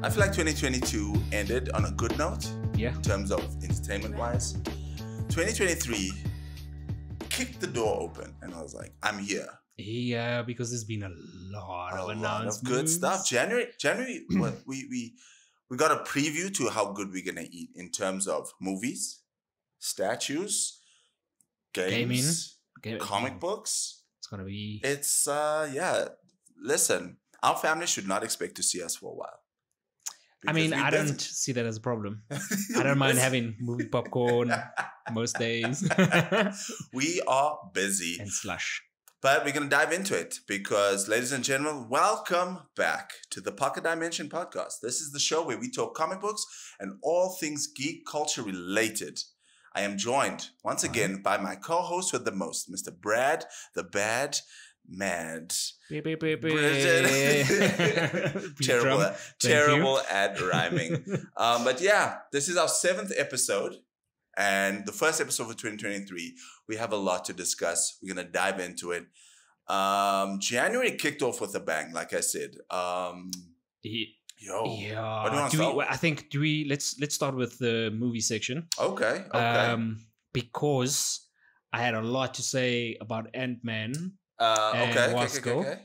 I feel like 2022 ended on a good note. Yeah. In terms of entertainment-wise. 2023 kicked the door open, and I was like, I'm here. Yeah, because there's been a lot of announcements. Of good stuff. January, what, we got a preview to how good we're gonna eat in terms of movies, statues, games, comic books. It's gonna be. It's yeah. Listen, our family should not expect to see us for a while. I mean, I don't see that as a problem. I don't mind having movie popcorn most days. We are busy. And slush. But we're going to dive into it because, ladies and gentlemen, welcome back to the Pocket Dimension podcast. This is the show where we talk comic books and all things geek culture related. I am joined once again by my co-host with the most, Mr. Brad, the Bad Mad. Terrible at rhyming. But yeah, this is our 7th episode. And the first episode for 2023, we have a lot to discuss. We're going to dive into it. January kicked off with a bang, like I said. Yeah. What do you want to start? I think let's start with the movie section. Okay. Because I had a lot to say about Ant-Man and Wasp. Okay.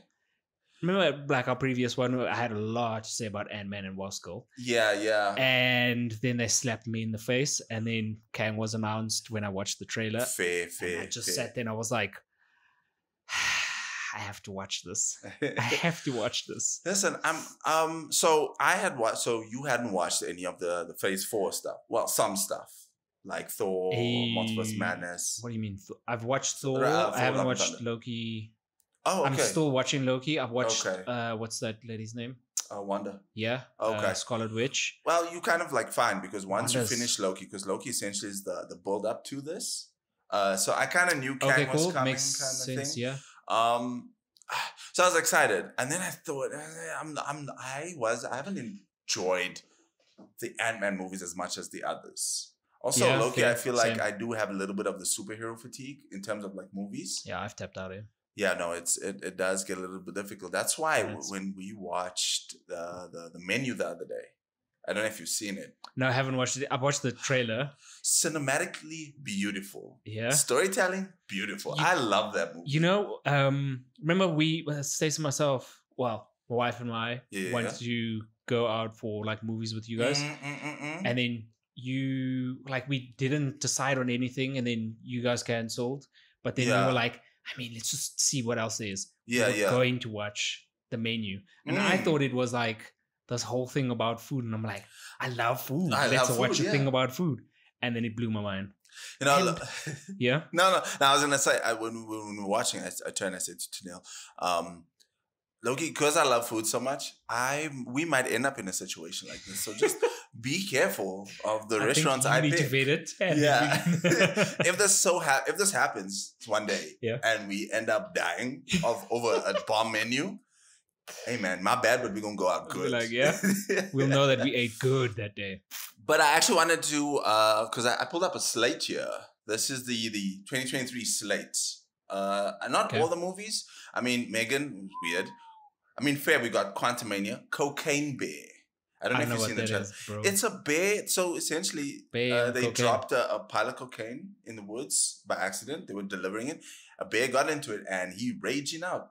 Remember, like our previous one, I had a lot to say about Ant-Man and Wasp. Yeah. And then they slapped me in the face, and then Kang was announced when I watched the trailer. Fair. I just sat there and I was like, I have to watch this. I have to watch this. Listen, so I had watched. So you hadn't watched any of the Phase 4 stuff. Well, some stuff like Thor, Multiverse Madness. What do you mean? I've watched Thor. I haven't watched Loki. Oh, okay. I'm still watching Loki. I've watched, what's that lady's name? Wanda. Yeah. Okay. Scarlet Witch. Well, you kind of like fine because once you finish Loki, because Loki essentially is the build up to this. So I kind of knew Kang was coming, Makes kind of sense, thing. Yeah. So I was excited, and then I thought I haven't enjoyed the Ant-Man movies as much as the others. Also, Yeah, Loki, I feel like same. I do have a little bit of the superhero fatigue in terms of like movies. Yeah, I've tapped out here. Yeah, no, it does get a little bit difficult. That's why when we watched the menu the other day, I don't know if you've seen it. No, I haven't watched it. I've watched the trailer. Cinematically beautiful. Yeah. Storytelling beautiful. I love that movie. You know, remember Stacey and myself, well, my wife and I wanted to go out for like movies with you guys. And then we didn't decide on anything, and then you guys cancelled. But then we were like, I mean, let's just see what else there is. We're going to watch the menu. And I thought it was like this whole thing about food. And I'm like, I love food. Let's watch a thing about food. And then it blew my mind. You know, yeah. No, I was gonna say when we were watching, I turned, I said to Neil, Loki, because I love food so much, we might end up in a situation like this. So just be careful of the restaurants I pick. Need to vet it. If this happens one day, and we end up dying over a bomb menu, hey man, my bad, but we're gonna go out good. Like, we'll know that we ate good that day. But I actually wanted to, because I pulled up a slate here. This is the 2023 slate. Not all the movies. I mean, Megan, weird. I mean, fair, we got Quantumania, Cocaine Bear. I don't know if you've seen the trailer. It's a bear. So essentially, they dropped a pile of cocaine in the woods by accident. They were delivering it. A bear got into it and he raging out.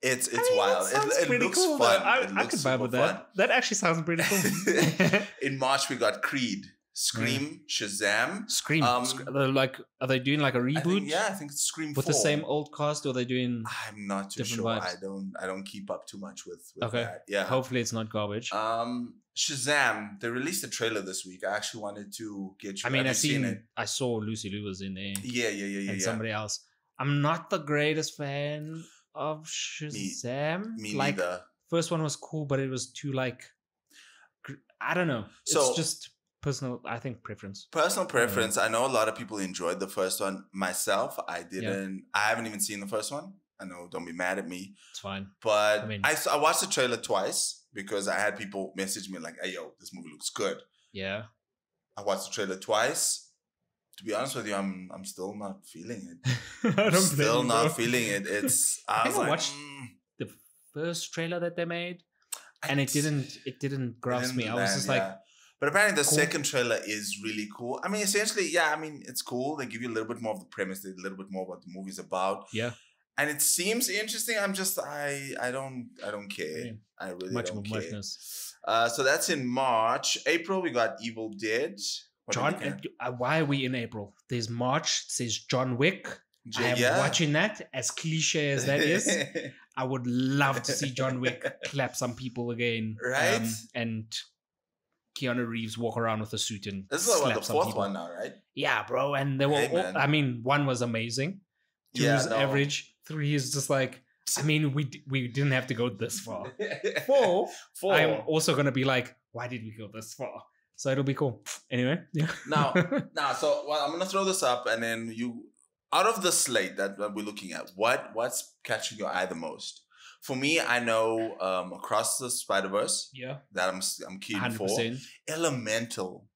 It's wild. It looks cool, fun. I could vibe with that. That actually sounds pretty cool. In March, we got Creed, Scream, Shazam. Scream. Are they doing like a reboot? I think it's Scream 4. With the same old cast, or are they doing? I'm not too sure. Vibes? I don't keep up too much with that. Yeah. Hopefully it's not garbage. Shazam. They released a trailer this week. I actually wanted to get you. I mean, seen it. I saw Lucy Liu was in there. Yeah. And somebody else. I'm not the greatest fan of Shazam. Me neither. First one was cool, but it was too like, I don't know. It's just personal, I think, preference. Personal preference. I know a lot of people enjoyed the first one. Myself, I didn't. I haven't even seen the first one. I know, don't be mad at me. It's fine. But I watched the trailer twice because I had people message me like, hey, yo, this movie looks good. Yeah. I watched the trailer twice. To be honest with you, I'm still not feeling it. Feeling it. I watched the first trailer that they made. and it didn't grasp me. I was just like, but apparently the second trailer is really cool. I mean, essentially, it's cool. They give you a little bit more of the premise, a little bit more what the movie's about. Yeah. And it seems interesting. I'm just I don't care. Yeah. I really don't care. So that's in March. April we got Evil Dead. Why are we in April? There's March. It says John Wick. I am watching that. As cliche as that is, I would love to see John Wick clap some people again, right? And Keanu Reeves walk around with a suit and this is like the fourth one now, right? Yeah, bro. And they were I mean, 1 was amazing. 2 is average. 3 is just like, I mean, we didn't have to go this far. 4, I'm also gonna be like, why did we go this far? So it'll be cool. Anyway, yeah. Now, so I'm gonna throw this up, and then you, out of the slate that we're looking at, what's catching your eye the most? For me, I know Across the Spider-Verse. Yeah. That I'm keen 100%. For. Elemental.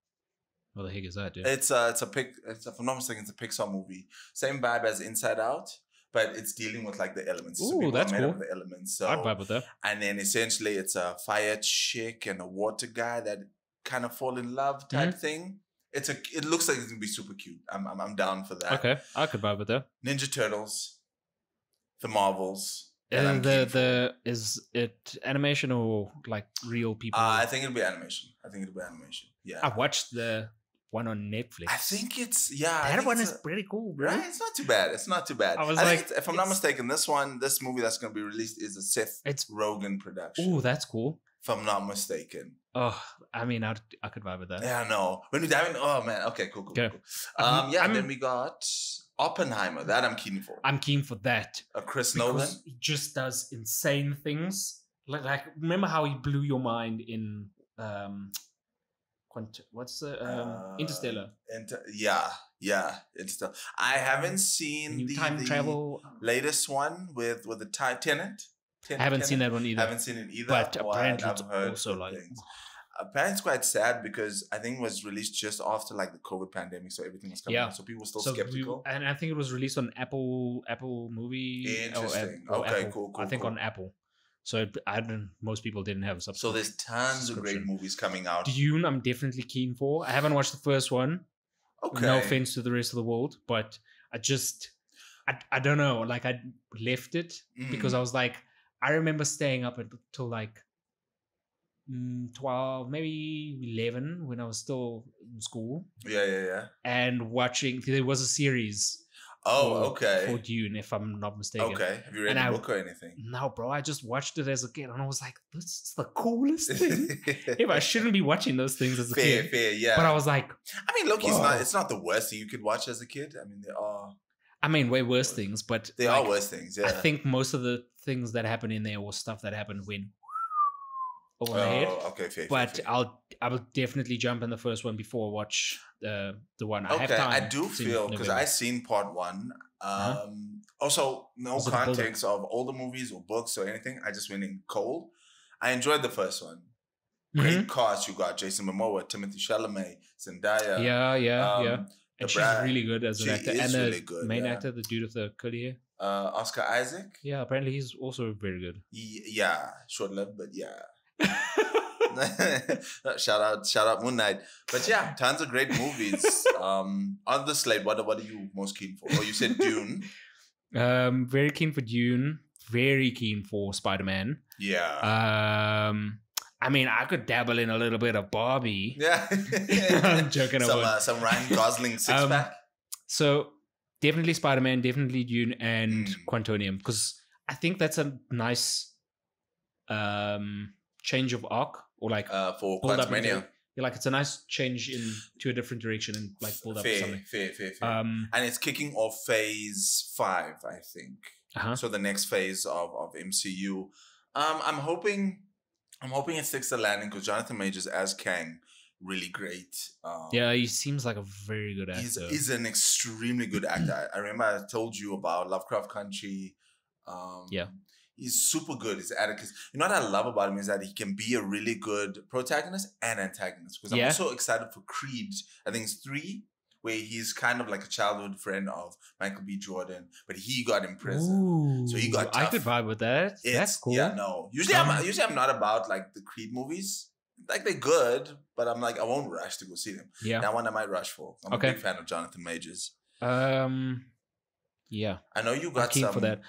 What the heck is that, dude? It's if I'm not mistaken, it's a Pixar movie. Same vibe as Inside Out, but it's dealing with like the elements. Ooh, so that's cool. The elements. So, I'd vibe with that. And then essentially it's a fire chick and a water guy that kind of fall in love type thing. It looks like it's gonna be super cute. I'm down for that. Okay, I could vibe with that. Ninja Turtles, the Marvels. And is it animation or like real people? I think it'll be animation. Yeah. I watched the one on Netflix. I think it's that one is pretty cool, bro. Right? It's not too bad. I think if I'm not mistaken, this movie that's going to be released is a Seth Rogen production. Oh, that's cool. If I'm not mistaken. Oh, I mean, I could vibe with that. Yeah, no. When we dive in, oh man, okay, cool. Then we got Oppenheimer. That I'm keen for. I'm keen for that. Chris Nolan. He just does insane things. Like remember how he blew your mind in Interstellar? Interstellar. I haven't seen the time travel latest one with the Tenet. I haven't seen that one either. Haven't seen it either. But apparently it's also like things. Apparently it's quite sad because I think it was released just after like the COVID pandemic, so everything was coming out. So people were still skeptical. And I think it was released on Apple Movie. Interesting. Cool. I think on Apple. So most people didn't have a subscription. So there's tons of great movies coming out. Dune, I'm definitely keen for. I haven't watched the first one. Okay. No offense to the rest of the world, but I don't know. Like I left it because I was like, I remember staying up until like 12, maybe 11 when I was still in school. Yeah. And watching, there was a series. For Dune, if I'm not mistaken. Okay. Have you read the book or anything? No, bro. I just watched it as a kid and I was like, this is the coolest thing. If I shouldn't be watching those things as a kid. Fair, yeah. But I was like, I mean, look, it's not the worst thing you could watch as a kid. I mean, there are. I mean, way worse things, but they are worse things, yeah. I think most of the things that happen in there was stuff that happened when over my head. Okay, fair. But I will definitely jump in the first one before I watch the one. I have time. I do feel because I seen part 1. Also, no context of older movies or books or anything. I just went in cold. I enjoyed the first one. Great cast. You got Jason Momoa, Timothée Chalamet, Zendaya. Yeah. And she's really good as an actor. And the main actor, the dude with the curly hair. Oscar Isaac. Yeah, apparently he's also very good. Yeah, short-lived, but yeah. shout out Moon Knight. But yeah, tons of great movies. On the slate, what are you most keen for? Oh, you said Dune. Very keen for Dune. Very keen for Spider-Man. Yeah. I mean, I could dabble in a little bit of Barbie. Yeah. I'm joking. Some Ryan Gosling six-pack. So definitely Spider-Man, definitely Dune, and Quantum, because I think that's a nice change of arc, or like for Quantumania. Like it's a nice change into a different direction and like build up something. Fair. And it's kicking off phase 5, I think. So the next phase of MCU. I'm hoping it sticks the landing because Jonathan Majors as Kang, really great. Yeah, he seems like a very good actor. He's an extremely good actor. I remember I told you about Lovecraft Country. He's super good. He's Atticus. You know what I love about him is that he can be a really good protagonist and antagonist. Because I'm also excited for Creed. I think it's 3, where he's kind of like a childhood friend of Michael B. Jordan, but he got imprisoned. Ooh, so he got tough. I could vibe with that. That's cool. Yeah, no. Usually I'm not about like the Creed movies. Like they're good, but I'm like I won't rush to go see them. Yeah, that one I might rush for. I'm a big fan of Jonathan Majors. Yeah, I know you got some for that.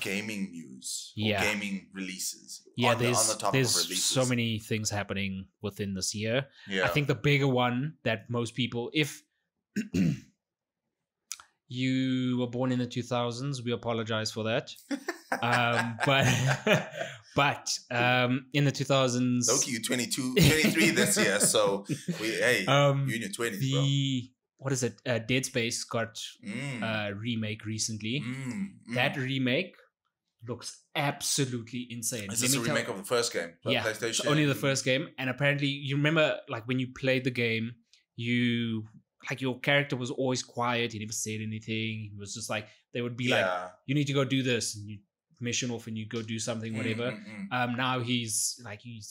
Gaming news, or gaming releases. Yeah, on the top there's of releases. So many things happening within this year. Yeah, I think the bigger one that most people, if you were born in the 2000s, we apologize for that. But in the 2000s, Loki, you 23 this year, so you in your 20s, bro. What is it? Dead Space got a remake recently. That remake looks absolutely insane. Is this a remake of the first game? Yeah, PlayStation? It's only the first game. And apparently, you remember, like, when you played the game, your character was always quiet. He never said anything. He was just like, they would be like, you need to go do this. And you mission off and you go do something, whatever. Now he's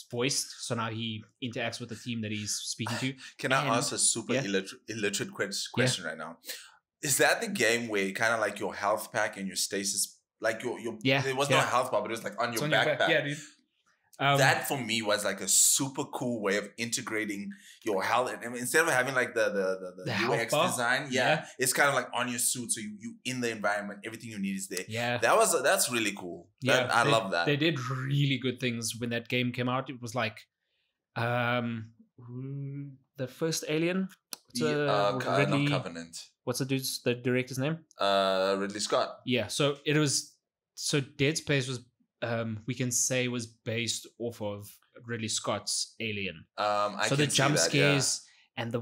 voiced. So now he interacts with the team that he's speaking to. Can I ask a super illiterate question right now? Is that the game where kind of like your health pack and your stasis, like your there was no health bar, but it was like on your backpack. Yeah, dude. That for me was like a super cool way of integrating your health. And I mean, instead of having like the UX design, it's kind of like on your suit. So you in the environment, everything you need is there. Yeah, that's really cool. Yeah, I love that. They did really good things when that game came out. It was like, the first Alien. Ridley, Covenant. What's the director's name? Ridley Scott. Yeah, so it was. So Dead Space was. We can say was based off of Ridley Scott's Alien. So the jump scares and the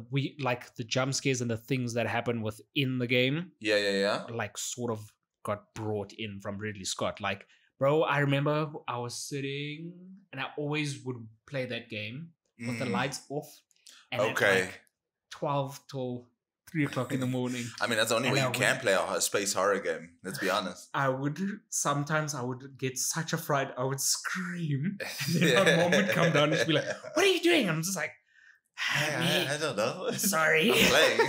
jump scares and the things that happen within the game. Yeah. Like sort of got brought in from Ridley Scott. Like, bro, I remember I was sitting and I always would play that game with the lights off. And at like 12 till 3 o'clock in the morning. I mean, that's the only way you can play a space horror game. Let's be honest. Sometimes I would get such a fright. I would scream. And then my mom would come down and she'd be like, "What are you doing?" I'm just like, I don't know. Sorry. I'm playing.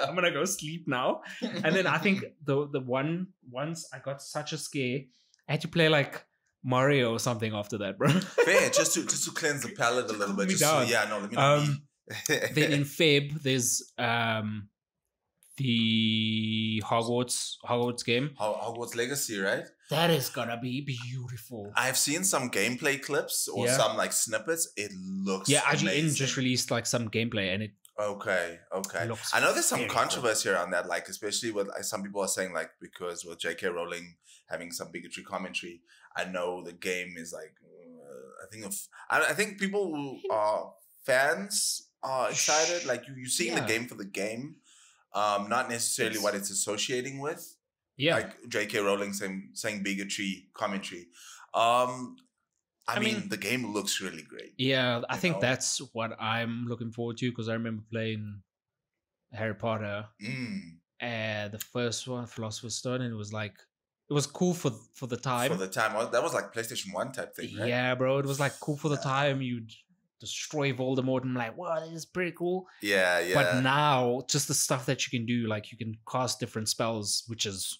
I'm going to go sleep now. And then I think once I got such a scare, I had to play like Mario or something after that, bro. Fair, just to cleanse the palate a little bit. Let me not Then in Feb, there's the Hogwarts game. Hogwarts Legacy, right? That is gonna be beautiful. I've seen some gameplay clips or some like snippets. It looks IGN just released like some gameplay and it Okay. I know there's some controversy around that, like especially with some people are saying like because with J.K. Rowling having some bigotry commentary. I know the game is like I think people who are fans are excited. Like you're seeing the game for the game. Not necessarily what it's associating with. Yeah. Like J.K. Rowling saying bigotry commentary. I mean, the game looks really great. Yeah, I think that's what I'm looking forward to because I remember playing Harry Potter. And the first one, Philosopher's Stone, and it was cool for the time. For the time. That was like PlayStation 1 type thing, right? Yeah, bro. It was like cool for the time. You'd destroy Voldemort and I'm like, wow, this is pretty cool. Yeah. But now, just the stuff that you can do, like you can cast different spells, which is,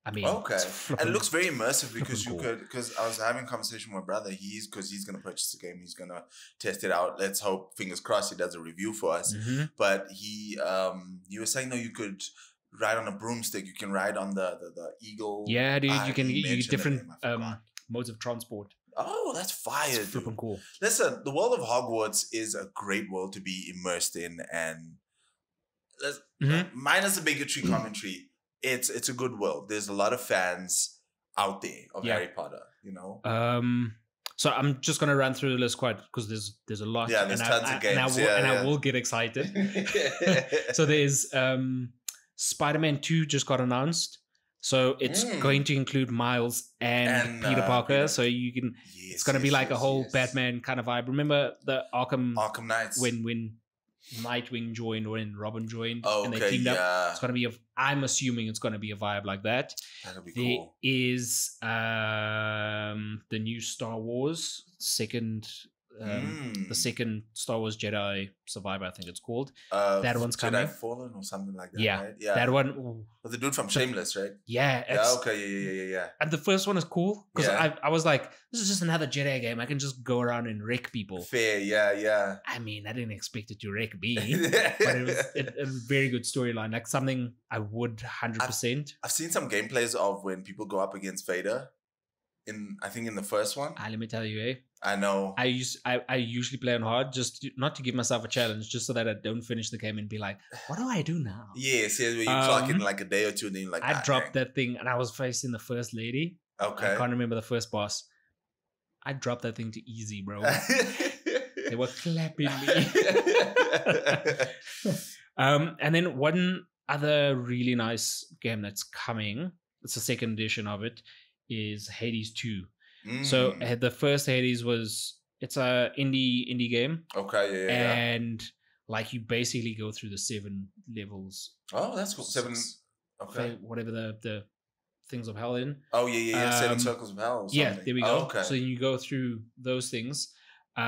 I mean, okay. And it looks very immersive because because I was having a conversation with my brother. He's going to purchase the game. He's going to test it out. Let's hope, fingers crossed, he does a review for us. Mm-hmm. But he was saying, no, you could ride on a broomstick. You can ride on the eagle. Yeah, dude, you can get different modes of transport. Oh, that's fire. It's flipping cool. Listen, the world of Hogwarts is a great world to be immersed in, and minus the bigotry commentary, it's a good world. There's a lot of fans out there of Harry Potter, you know? So I'm just gonna run through the list quite because there's a lot. Yeah, there's tons of games. I will get excited. So there's Spider-Man 2 just got announced. So it's going to include Miles and Peter Parker. So you can it's gonna be like a whole Batman kind of vibe. Remember the Arkham Knights when Nightwing joined or when Robin joined and they teamed up. It's gonna be I'm assuming it's gonna be a vibe like that. That'll be cool. There is the new Star Wars second The second Star Wars Jedi Survivor, I think it's called. That one's coming. Jedi Fallen or something like that, yeah. right? Yeah. That one. But the dude from Shameless, right? Yeah. Yeah, okay. Yeah. And the first one is cool because I was like, this is just another Jedi game. I can just go around and wreck people. Fair, yeah. I mean, I didn't expect it to wreck me, but it was a very good storyline. Like something I would 100%. I've seen some gameplays of when people go up against Vader. I think in the first one. Let me tell you, I know. I usually play on hard not to give myself a challenge, just so that I don't finish the game and be like, what do I do now? Yes, where you clock in like a day or two and then you're like, I dropped that thing and I was facing the first lady. Okay. I can't remember the first boss. I dropped that thing to easy, bro. They were clapping me. And then one other really nice game that's coming, it's the second edition of it, is Hades 2. So the first Hades it's a indie game. Okay, yeah. And like you basically go through the 7 levels. Oh, that's cool. 7. Okay. Whatever the things of hell in. Oh yeah. 7 circles of hell. Yeah, there we go. Oh, okay. So you go through those things. Like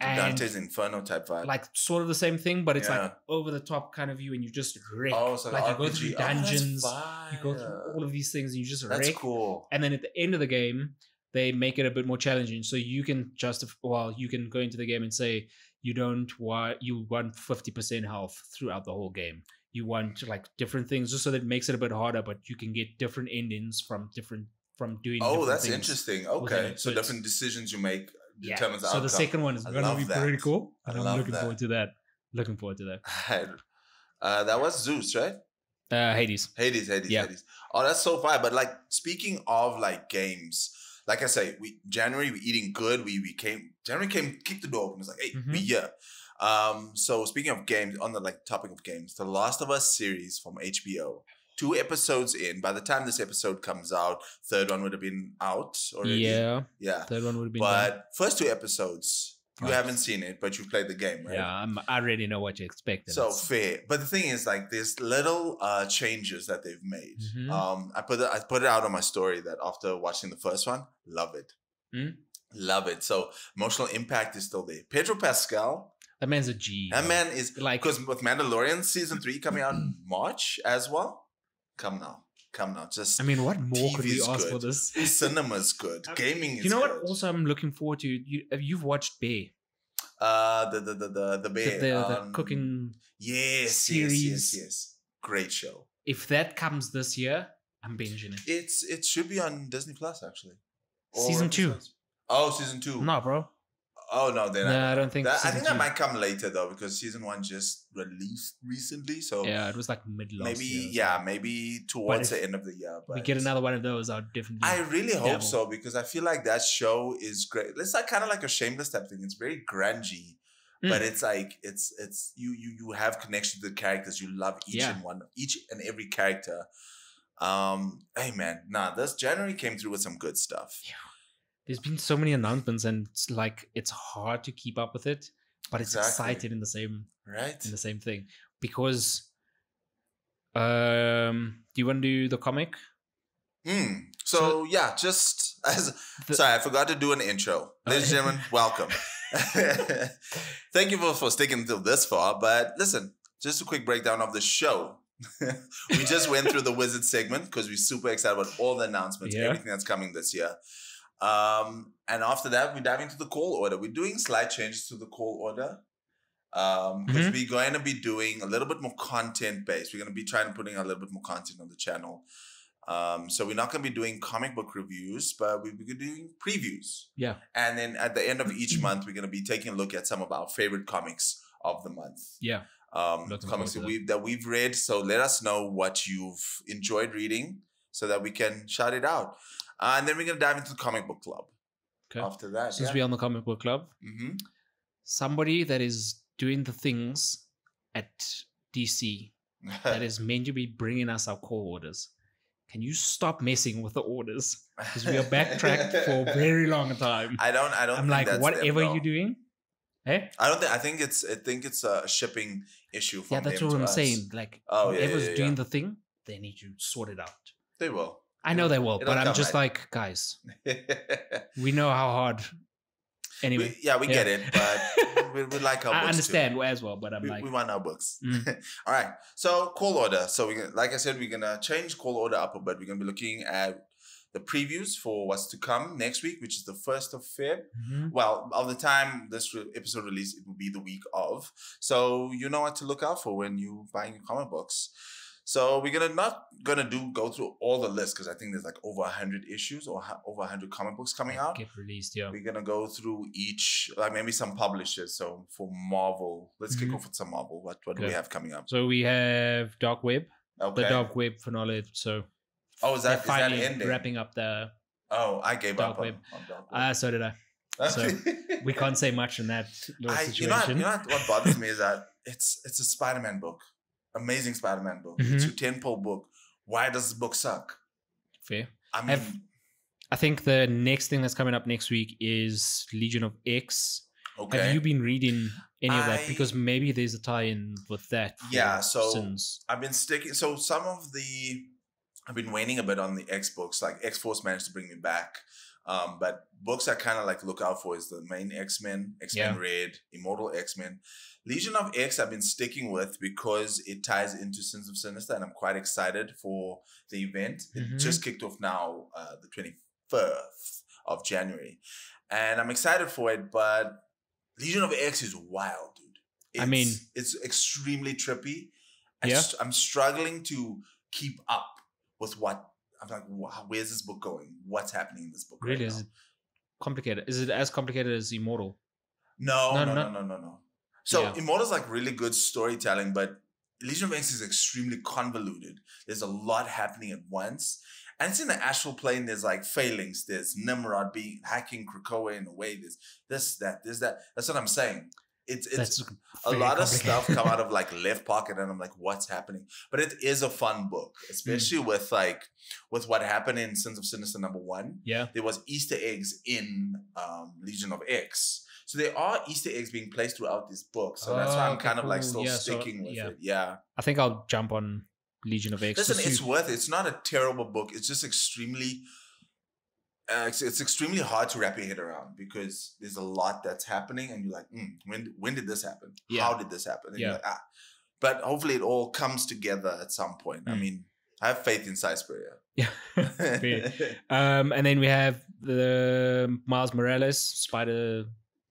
a Dante's Inferno type vibe. Like sort of the same thing, but it's like over the top kind of view, and you just wreck. Oh, so like RPG. you go through dungeons, you go through all of these things, and you just wreck. That's cool. And then at the end of the game, they make it a bit more challenging. So you can you can go into the game and say you want 50% health throughout the whole game. You want like different things, just so that it makes it a bit harder, but you can get different endings from doing. Oh, that's things interesting. Okay, so different decisions you make determines the outcome. So the second one is going to be pretty cool. And I'm looking forward to that. That was Zeus, right? Hades. Hades. Oh, that's so fire. But like speaking of like games, like I say, January we eating good. January came kicked the door open. It's like, hey, we here. So speaking of games, on the like topic of games, the Last of Us series from HBO. 2 episodes in. By the time this episode comes out, third one would have been out already. Yeah. Third one would have been done. First 2 episodes, you haven't seen it, but you've played the game, right? Yeah, I already know what you expected. So fair. But the thing is, like, there's little changes that they've made. I put it out on my story that after watching the first one, love it. Love it. So emotional impact is still there. Pedro Pascal. That man's a G. That man is like, because with Mandalorian season 3 coming out in March as well. Come now. Just, I mean, what more could we ask for this? Cinema's good. Gaming is good. You know what? Also, I'm looking forward to. You've watched Bear. The Bear. The cooking. Series. Yes. Great show. If that comes this year, I'm binging it. It should be on Disney Plus actually. Season 2. Oh, season 2. No, bro. Oh no, then I don't think. I think that might come later though, because season 1 just released recently. So yeah, it was like mid last year. Maybe towards the end of the year. But we get another one of those, I'll definitely. I really hope so, because I feel like that show is great. It's like kind of like a Shameless type thing. It's very grungy, but it's like it's you have connection to the characters. You love each and every character. Hey man, this January came through with some good stuff. Yeah. There's been so many announcements, and it's like it's hard to keep up with it, but it's exciting in the same thing. Because do you want to do the comic? So yeah, just sorry, I forgot to do an intro. Ladies and gentlemen, welcome. Thank you for sticking until this far. But listen, just a quick breakdown of the show. We just went through the Wizard segment because we're super excited about all the announcements, everything that's coming this year. And after that, we dive into the call order. We're doing slight changes to the call order. Because we're going to be doing a little bit more content based. We're going to be trying to put in a little bit more content on the channel. So we're not going to be doing comic book reviews, but we'll be doing previews. Yeah. And then at the end of each month, we're going to be taking a look at some of our favorite comics of the month. Yeah. Comics that we've read. So let us know what you've enjoyed reading so that we can shout it out. And then we're going to dive into the comic book club. Okay. After that. Since we're on the comic book club, somebody that is doing the things at DC that is meant to be bringing us our call orders. Can you stop messing with the orders? Because we are backtracked for a very long time. I don't. I'm think like, that's whatever you're doing. Hey? I don't think. I think it's a shipping issue. From that's what I'm saying. Like, whoever's doing the thing, they need to sort it out. They will. I know they will, but I'm just like, guys, we know how hard Anyway. We get it, but we like our books. I understand too. As well, but we want our books. All right. So call order. So like I said, we're gonna change call order up a bit. We're gonna be looking at the previews for what's to come next week, which is the 1st of Feb. Well, of the time this episode release, it will be the week of. So you know what to look out for when you're buying your comic books. So we're not gonna go through all the lists because I think there's like over 100 issues or over 100 comic books coming out. Get released, yeah. We're gonna go through each, like maybe some publishers. So for Marvel, let's kick off with some Marvel. What do we have coming up? So we have Dark Web. Okay. The Dark Web finale. So is that ending? Wrapping up the I gave Dark up Web. on Dark Web. So did I. So we can't say much in that little situation. You know what bothers me is that it's a Spider-Man book. Amazing Spider-Man book. It's your 10-pole book. Why does this book suck? Fair. I think the next thing that's coming up next week is Legion of X. Okay. Have you been reading any of that? Because maybe there's a tie-in with that. Yeah, so I've been sticking. So I've been waning a bit on the X books. Like X-Force managed to bring me back. But books I kind of like look out for is the main X-Men, X-Men Red, Immortal X-Men. Legion of X I've been sticking with because it ties into Sins of Sinister, and I'm quite excited for the event. It just kicked off now, the 21st of January. And I'm excited for it, but Legion of X is wild, dude. It's extremely trippy. I'm struggling to keep up with what I'm like. Wow, where's this book going? What's happening in this book? Really, right is it complicated? Is it as complicated as Immortal? No. So Immortal's like really good storytelling, but Legion of X is extremely convoluted. There's a lot happening at once. And it's in the astral plane. There's like failings. There's Nimrod hacking Krakoa in a way. There's this, that. That's what I'm saying. It's a lot of stuff come out of like left pocket, and I'm like, what's happening? But it is a fun book, especially with what happened in Sins of Sinister #1. Yeah, there was Easter eggs in Legion of X. So there are Easter eggs being placed throughout this book. So that's why I'm kind of like still sticking with it. Yeah. I think I'll jump on Legion of X. Listen, it's worth it. It's not a terrible book. It's just extremely it's extremely hard to wrap your head around because there's a lot that's happening and you're like, when did this happen? Yeah. How did this happen? And you're like, But hopefully it all comes together at some point. I mean, I have faith in Sizeberry. Yeah. And then we have the Miles Morales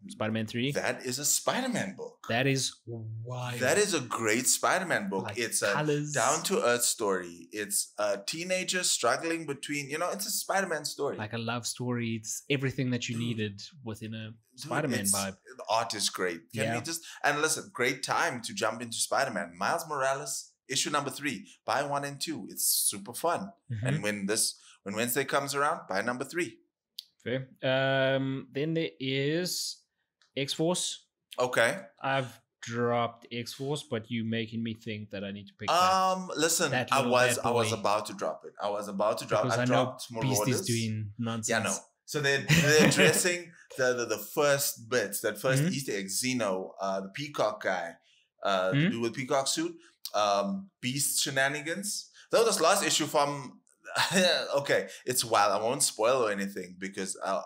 Spider-Man 3. That is a Spider-Man book. That is wild. That is a great Spider-Man book. Like it's colors. A down-to-earth story. It's a teenager struggling between, it's a Spider-Man story. Like a love story. It's everything that you needed within a Spider-Man vibe. The art is great. And listen, great time to jump into Spider-Man. Miles Morales, issue #3. Buy 1 and 2. It's super fun. And when Wednesday comes around, buy #3. Fair. Then there is X-Force. Okay. I've dropped X-Force, but you making me think that I need to pick that. Listen, I was about to drop it. I dropped more Beast orders. is doing nonsense. Yeah, no. So they're addressing the first bits, that first Easter egg, Xeno, the Peacock guy, the dude with Peacock suit, Beast shenanigans. That was this last issue from okay, it's wild. I won't spoil or anything because I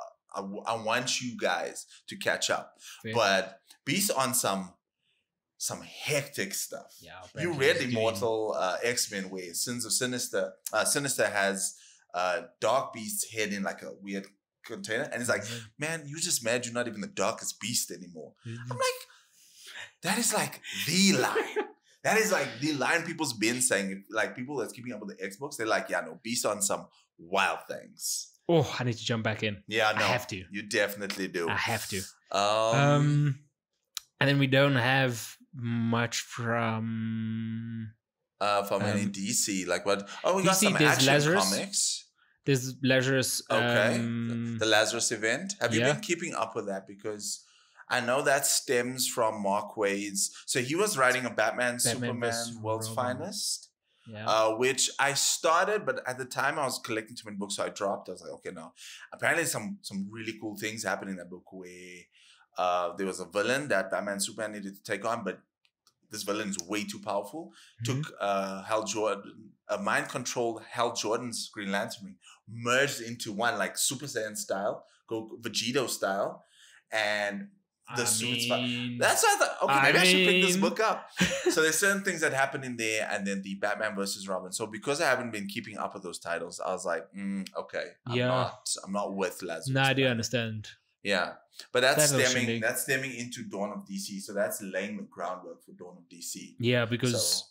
want you guys to catch up. Fair. But Beast on some hectic stuff. Yeah, you read Immortal X-Men where Sins of Sinister has Dark Beast's head in like a weird container, and it's like, man, you just mad you're not even the darkest beast anymore. I'm like, that is like the line. That is like the line people's been saying. Like people that's keeping up with the Xbox, they're like, yeah, no, Beast on some wild things. Oh, I need to jump back in. Yeah, no, I have to. You definitely do. I have to. And then we don't have much from any DC. Like what? Oh, we got some action Lazarus. comics. There's Lazarus. Okay, the Lazarus event. Have you been keeping up with that? Because I know that stems from Mark Waid's. So he was writing a Batman Superman World's Finest. Yeah. Which I started, but at the time I was collecting too many books, so I dropped. I was like, okay, no. Apparently, some really cool things happened in that book where there was a villain that Batman Superman needed to take on, but this villain is way too powerful. Took Hal Jordan, mind-controlled Hal Jordan's Green Lantern ring, merged into one, like Super Saiyan style, go Vegito style, and the suits. That's why I thought, okay, maybe I should pick this book up. So there's certain things that happen in there, and then the Batman versus Robin. So because I haven't been keeping up with those titles, I was like, okay, I'm not with Lazarus. No, I do understand. Yeah, but that's stemming into Dawn of DC. So that's laying the groundwork for Dawn of DC. Yeah, because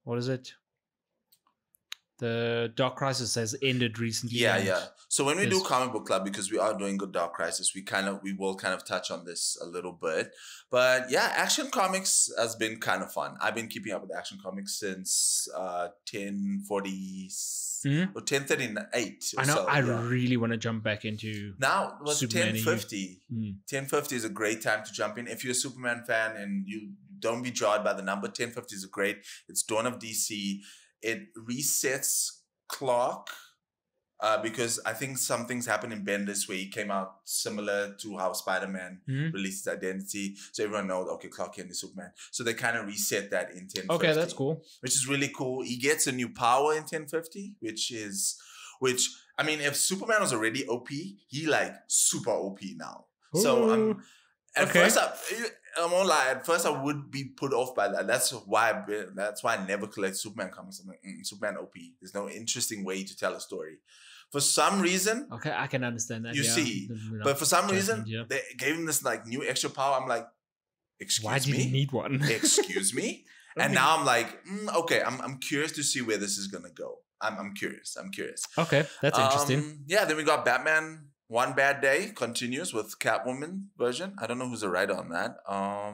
what is it? The Dark Crisis has ended recently. Yeah. So when we do Comic Book Club, because we are doing good Dark Crisis, we will kind of touch on this a little bit. But yeah, Action Comics has been kind of fun. I've been keeping up with Action Comics since 1040 or 1038. I know. I really want to jump back into now. It was Superman 1050. 1050 is a great time to jump in if you're a Superman fan and you don't be jarred by the number. 1050 is great. It's Dawn of DC. It resets Clark because I think some things happened in Bendis where he came out similar to how Spider-Man released his identity. So everyone knows, okay, Clark Kent is Superman. So they kind of reset that in 1050. Okay, that's cool. Which is really cool. He gets a new power in 1050, which I mean, if Superman was already OP, he like super OP now. Ooh. So first I'm gonna lie. At first, I would be put off by that. That's why I never collect Superman comics. I'm like, Superman OP. There's no interesting way to tell a story. For some reason, okay, I can understand that. You see, but for some reason, they gave him this like new extra power. I'm like, excuse me, why did he need one? Excuse me. And now I'm like, okay, I'm curious to see where this is gonna go. I'm curious. Okay, that's interesting. Yeah, then we got Batman. One Bad Day continues with Catwoman version. I don't know who's the writer on that. I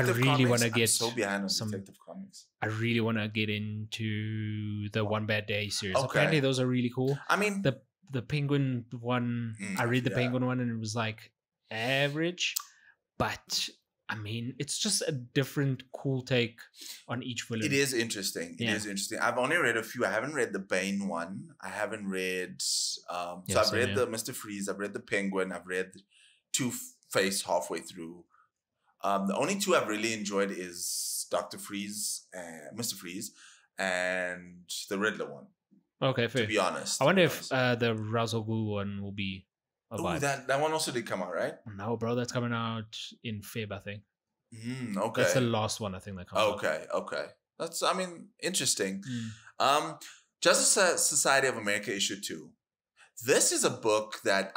really want to get so behind on Detective Comics. I really want to get into the One Bad Day series. Okay. Apparently, those are really cool. I mean, the Penguin one. I read the Penguin one, and it was like average, but I mean, it's just a different, cool take on each villain. It is interesting. It is interesting. I've only read a few. I haven't read the Bane one. I haven't read. I've read the Mr. Freeze. I've read the Penguin. I've read Two-Face halfway through. The only two I've really enjoyed is Dr. Freeze and Mr. Freeze, and the Riddler one. Okay, fair. To be honest. I wonder if the Ra's al Ghul one will be. Oh, that one also did come out, right? No, bro, that's coming out in Feb, I think. Okay. That's the last one I think that comes out. Okay. That's, I mean, interesting. Justice Society of America issue 2. This is a book that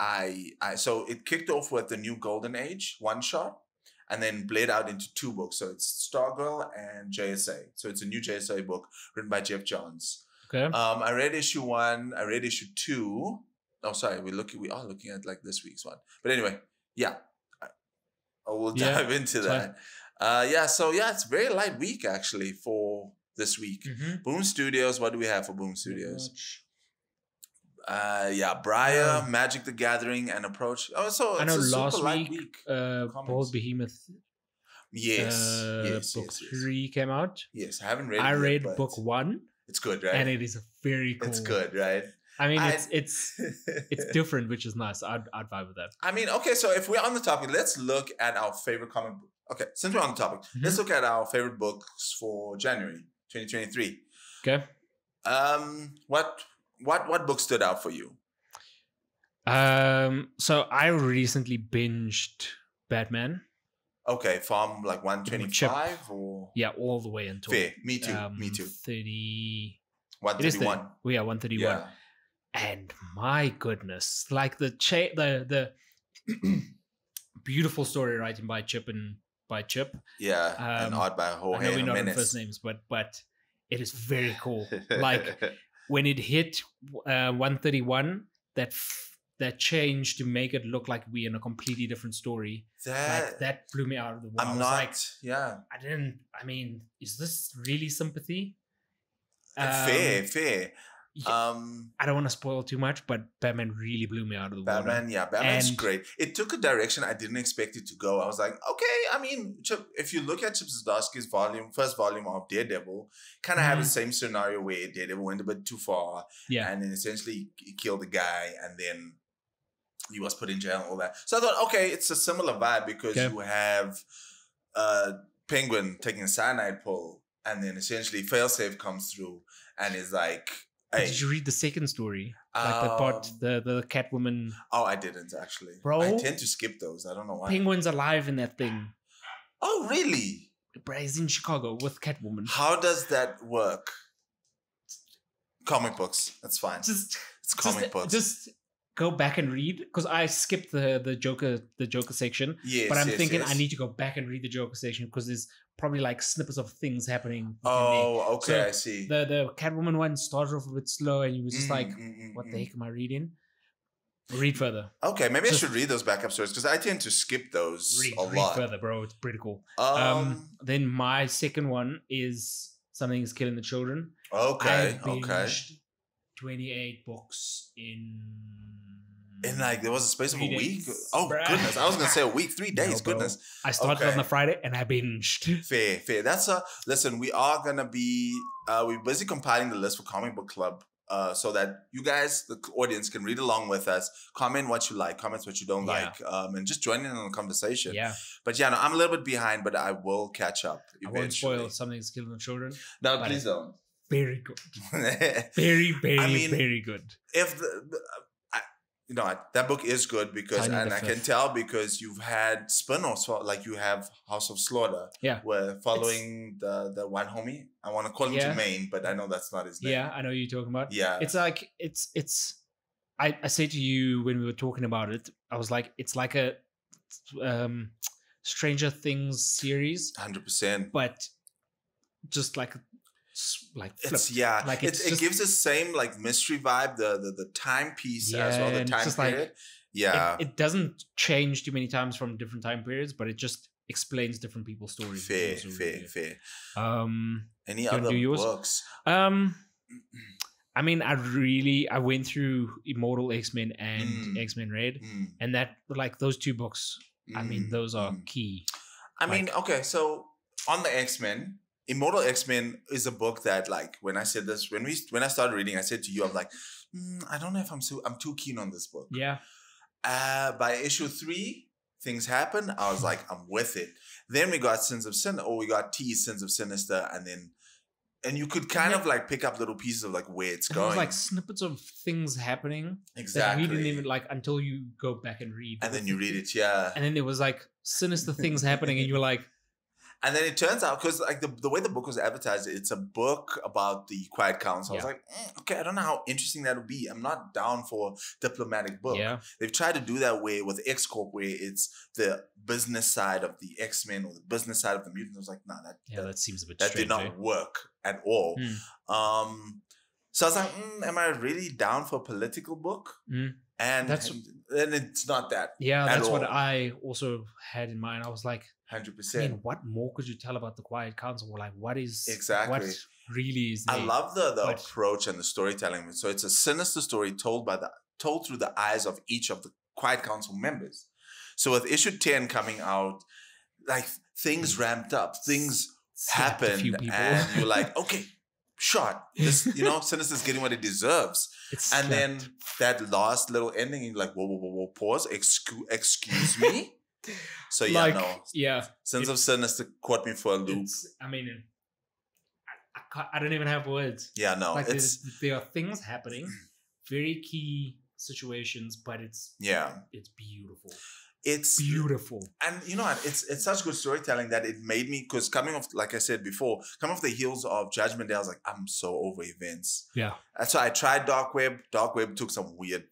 so it kicked off with the New Golden Age one shot and then bled out into 2 books. So it's Stargirl and JSA. So it's a new JSA book written by Jeff Johns. Okay. I read issue 1. I read issue 2. Oh, sorry. We are looking at like this week's one. But anyway, yeah. I will dive into that. It's a very light week actually for this week. Boom Studios. What do we have for Boom Studios? Briar, Magic the Gathering, and Approach. Oh, so it's a super light week. Bold Behemoth. Yes. Book 3 came out. Yes, I haven't read it. I read book 1. It's good, right? And it is very cool. It's good, right? I mean, it's different, which is nice. I'd vibe with that. I mean, okay, so if we're on the topic, let's look at our favorite comic book. Okay, since we're on the topic, let's look at our favorite books for January 2023. Okay. What book stood out for you? So I recently binged Batman. Okay, from like 125 or all the way until fair. Me too. 131. 131. Yeah. And my goodness, like the beautiful story writing by Chip. Yeah, and art by Jorge. I know we're not on first names, but it is very cool. Like when it hit 131, that change to make it look like we're in a completely different story. That blew me out of the water. I mean, is this really sympathy? Fair. I don't want to spoil too much, but Batman really blew me out of the water. Batman's great. It took a direction I didn't expect it to go. I was like, okay, I mean, if you look at Chip Zdarsky's first volume of Daredevil, kind of had the same scenario where Daredevil went a bit too far, and then essentially he killed the guy, and then he was put in jail and all that. So I thought, okay, it's a similar vibe because you have Penguin taking a cyanide pill, and then essentially Failsafe comes through and is like, hey. Did you read the second story? Like the Catwoman. Oh, I didn't actually. Bro, I tend to skip those. I don't know why. Penguin's alive in that thing. Oh, really? Bro, he's in Chicago with Catwoman. How does that work? Comic books. That's fine. It's comic books. Just go back and read, because I skipped the Joker section. Yes, but I'm thinking I need to go back and read the Joker section, because there's probably like snippets of things happening. Oh, okay, so I see. The Catwoman one started off a bit slow, and you was just like, what the heck am I reading? Read further. Okay, maybe I should read those backup stories, because I tend to skip those a lot. Read further, bro. It's pretty cool. Then my second one is Something's Killing the Children. Okay, I binged 28 books in like there was a space of a week. Oh, bruh. Goodness, I was gonna say a week, 3 days. No, goodness, I started on the Friday and I binged. Fair. Listen. We are gonna be we're busy compiling the list for Comic Book Club. So that you guys, the audience, can read along with us, comment what you like, comment what you don't like, and just join in on the conversation. Yeah. But yeah, no, I'm a little bit behind, but I will catch up eventually. I won't spoil Something's Killing the Children. No, please don't. Very good. Very, very good. If that book is good because, and I can tell because you've had spin-offs, like you have House of Slaughter. Yeah. Where following the one homie, I want to call him Jermaine, but I know that's not his name. Yeah, I know you're talking about. Yeah. It's like, I said to you when we were talking about it, I was like, it's like a Stranger Things series. 100%. But just like it's it gives the same like mystery vibe, the timepiece as well, the time period. Like, it doesn't change too many times from different time periods, but it just explains different people's stories. Fair. Any other books? I mean, I went through Immortal X-Men and X-Men Red, and that, like, those 2 books, I mean, those are key. I mean, okay, so on the X-Men, Immortal X-Men is a book that, like, when I said this, when I started reading, I said to you, I'm like, I don't know if I'm too keen on this book. Yeah. By issue 3, things happen. I was like, I'm with it. Then we got Sins of Sinister, and you could kind of like pick up little pieces of like where it's going. It was like snippets of things happening. Exactly. That we didn't even like until you go back and read. And then you read it, yeah. And then there was like sinister things happening, and you were like. And then it turns out, because like the way the book was advertised, it's a book about the Quiet Council. I was like, okay, I don't know how interesting that would be. I'm not down for diplomatic book. Yeah. They've tried to do that way with X-Corp, where it's the business side of the X-Men or the business side of the mutants. I was like, nah, that seems a bit strange. That did not work at all. So I was like, am I really down for a political book? And it's not that. Yeah, that's what I also had in mind. I was like, 100%. I mean, what more could you tell about the Quiet Council? Like, what is exactly? What really is there? I love the approach and the storytelling. So it's a sinister story told through the eyes of each of the Quiet Council members. So with issue 10 coming out, like things ramped up, things happened, and you're like, okay, shot. This, Sinister's getting what it deserves. Then that last little ending, you're like, whoa, pause, excuse me. So Sins of Sinister caught me for a loop. I mean, I don't even have words. Yeah, no. Like there are things happening, very key situations, but it's beautiful. It's beautiful. And you know what? It's such good storytelling that it made me, because coming off, like I said before, coming off the heels of Judgment Day, I was like, I'm so over events. Yeah. And so I tried Dark Web. Dark Web took some weird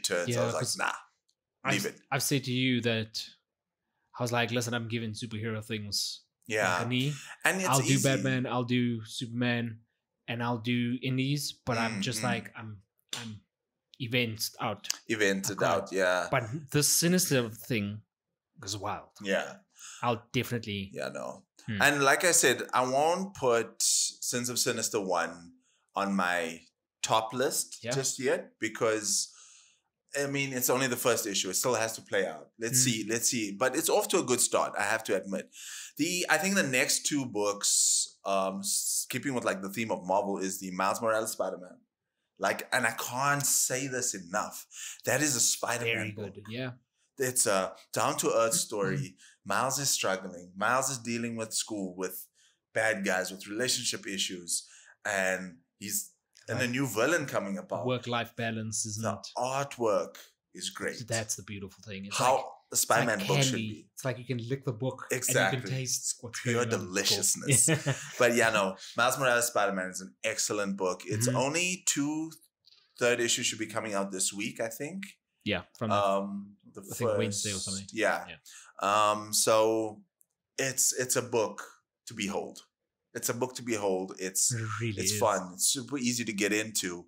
turns. Yeah, I was like, nah, leave it. I've said to you that I was like, listen, I'm giving superhero things. Yeah. Like a knee. And I'll do Batman, I'll do Superman, and I'll do indies, but I'm just like, I'm evented out, yeah. But the Sinister thing was wild. Yeah. I'll definitely. Yeah, no. And like I said, I won't put Sins of Sinister 1 on my top list just yet, because I mean, it's only the first issue. It still has to play out. Let's see. But it's off to a good start, I have to admit. I think the next 2 books, keeping with like the theme of Marvel, is the Miles Morales Spider-Man. Like, and I can't say this enough. That is a Spider-Man book. Very good, yeah. It's a down-to-earth story. Miles is struggling. Miles is dealing with school, with bad guys, with relationship issues. And he's and a new villain coming about. Work-life balance, isn't the artwork is great. So that's the beautiful thing. It's how like, the Spider-Man like book should be. It's like you can lick the book exactly. and you can taste what's pure going on. deliciousness. Cool. But yeah, no, Miles Morales Spider-Man is an excellent book. It's only 2 third issues should be coming out this week, I think. Yeah, from the I think Wednesday or something. Yeah. So it's a book to behold. It's a book to behold. It's fun. It's super easy to get into.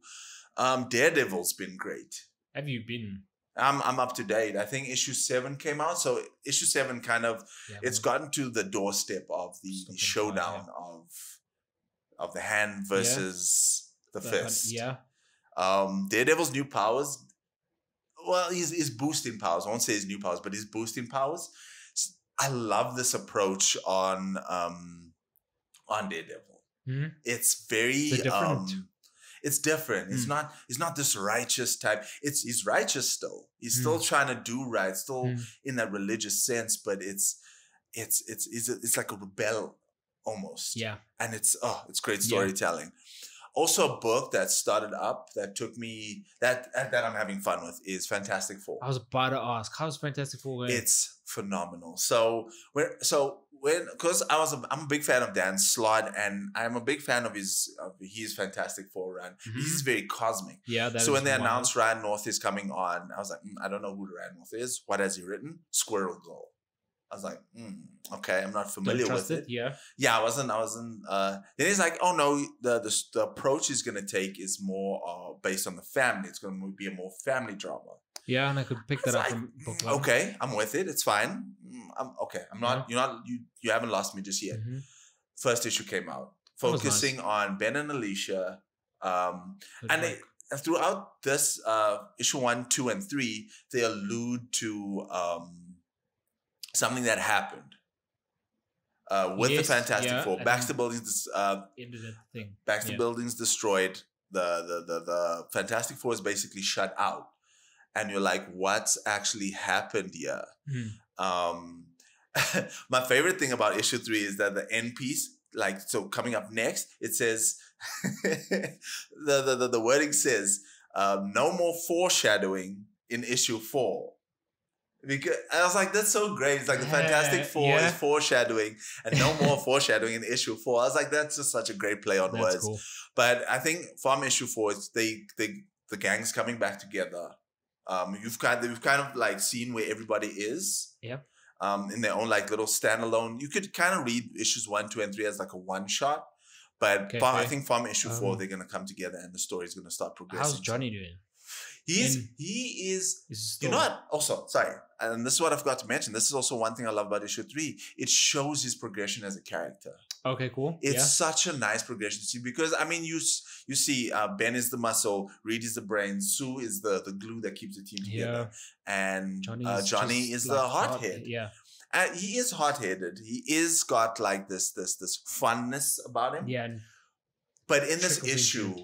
Daredevil's been great. Have you been? I'm up to date. I think issue 7 came out. So issue 7 kind of it's gotten to the doorstep of the showdown of the hand versus the fist. Yeah. Daredevil's new powers. Well, he's boosting powers. I won't say his new powers, but he's boosting powers. I love this approach on Daredevil. Mm-hmm. It's very different. It's different. It's not this righteous type. He's righteous still. He's still trying to do right, still in that religious sense, but it's like a rebel almost. Yeah. And it's great storytelling. Also, a book that started up that took me that I'm having fun with is Fantastic Four. I was about to ask, how's Fantastic Four going? It's phenomenal. Because I'm a big fan of Dan Slott, and I'm a big fan of his Fantastic Four run. Mm-hmm. He's very cosmic. Yeah. So when they announced Ryan North is coming on, I was like, I don't know who Ryan North is. What has he written? Squirrel Girl. I was like, okay, I'm not familiar with it. Yeah, I wasn't. Then he's like, oh no, the approach he's gonna take is more based on the family. It's gonna be a more family drama. Yeah, and I could pick that up from book one. Okay, I'm with it. It's fine. I'm not. You haven't lost me just yet. Mm-hmm. First issue came out, focusing on Ben and Alicia, and throughout this issue 1, 2, and 3, they allude to something that happened with the Fantastic Four. Baxter Buildings Baxter Buildings destroyed. The Fantastic Four is basically shut out, and you're like, what's actually happened here? My favorite thing about issue 3 is that the end piece, like, so coming up next, it says the wording says no more foreshadowing in issue 4. Because I was like, that's so great. It's like the Fantastic Four is foreshadowing and no more foreshadowing in issue 4. I was like, that's just such a great play on words. Cool. But I think from issue 4, it's the gang's coming back together. We've kind of like seen where everybody is. Yeah. In their own like little standalone. You could kind of read issues 1, 2, and 3 as like a one shot. But I think from issue 4, they're gonna come together and the story is gonna start progressing. How's Johnny doing? He is you know what? Also, sorry, and this is what I forgot to mention. This is also one thing I love about issue 3. It shows his progression as a character. Okay, cool. It's such a nice progression to see because I mean you see Ben is the muscle, Reed is the brain, Sue is the glue that keeps the team together, and Johnny is the hothead. Yeah. He is hot-headed. He is got like this funness about him. Yeah. But in this issue,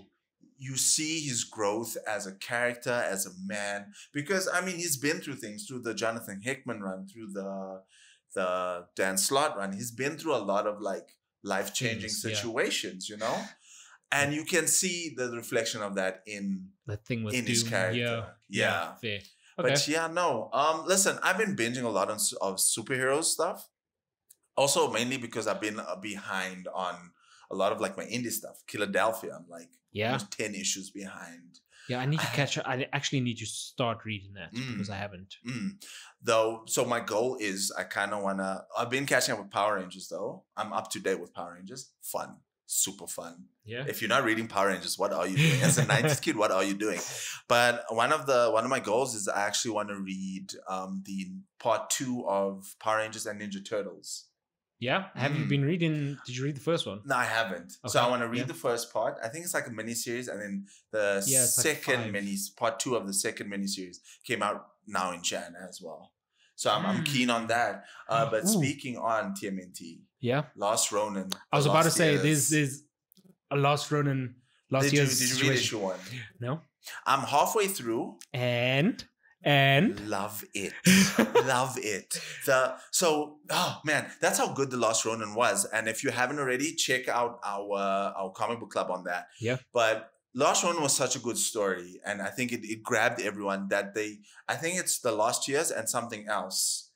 you see his growth as a character, as a man. Because, I mean, he's been through things, through the Jonathan Hickman run, through the Dan Slott run. He's been through a lot of, like, life-changing situations, you know? And you can see the reflection of that in his character. Yeah. Fair. Okay. But yeah, no. Listen, I've been binging a lot of superhero stuff. Also, mainly because I've been behind on a lot of like my indie stuff. Philadelphia, I'm like almost 10 issues behind. Yeah, I need to catch up. I actually need to start reading that because I haven't. Though, so my goal is I kind of want to... I've been catching up with Power Rangers though. I'm up to date with Power Rangers. Fun. Super fun. Yeah. If you're not reading Power Rangers, what are you doing? As a 90s kid, what are you doing? But one of my goals is I actually want to read the part 2 of Power Rangers and Ninja Turtles. Yeah. Have you been reading? Did you read the first one? No, I haven't. Okay. So I want to read the first part. I think it's like a mini-series, and then the second part 2 of the second mini-series came out now in Jan as well. So I'm keen on that. But speaking on TMNT, Last Ronin. I was about to say there's a Last Ronin. Did you read issue 1? No. I'm halfway through and love it. Love it. Oh man, that's how good The Last Ronin was. And if you haven't already, check out our comic book club on that. Yeah. But Last Ronin was such a good story, and I think it grabbed everyone that I think it's The Lost Years and something else.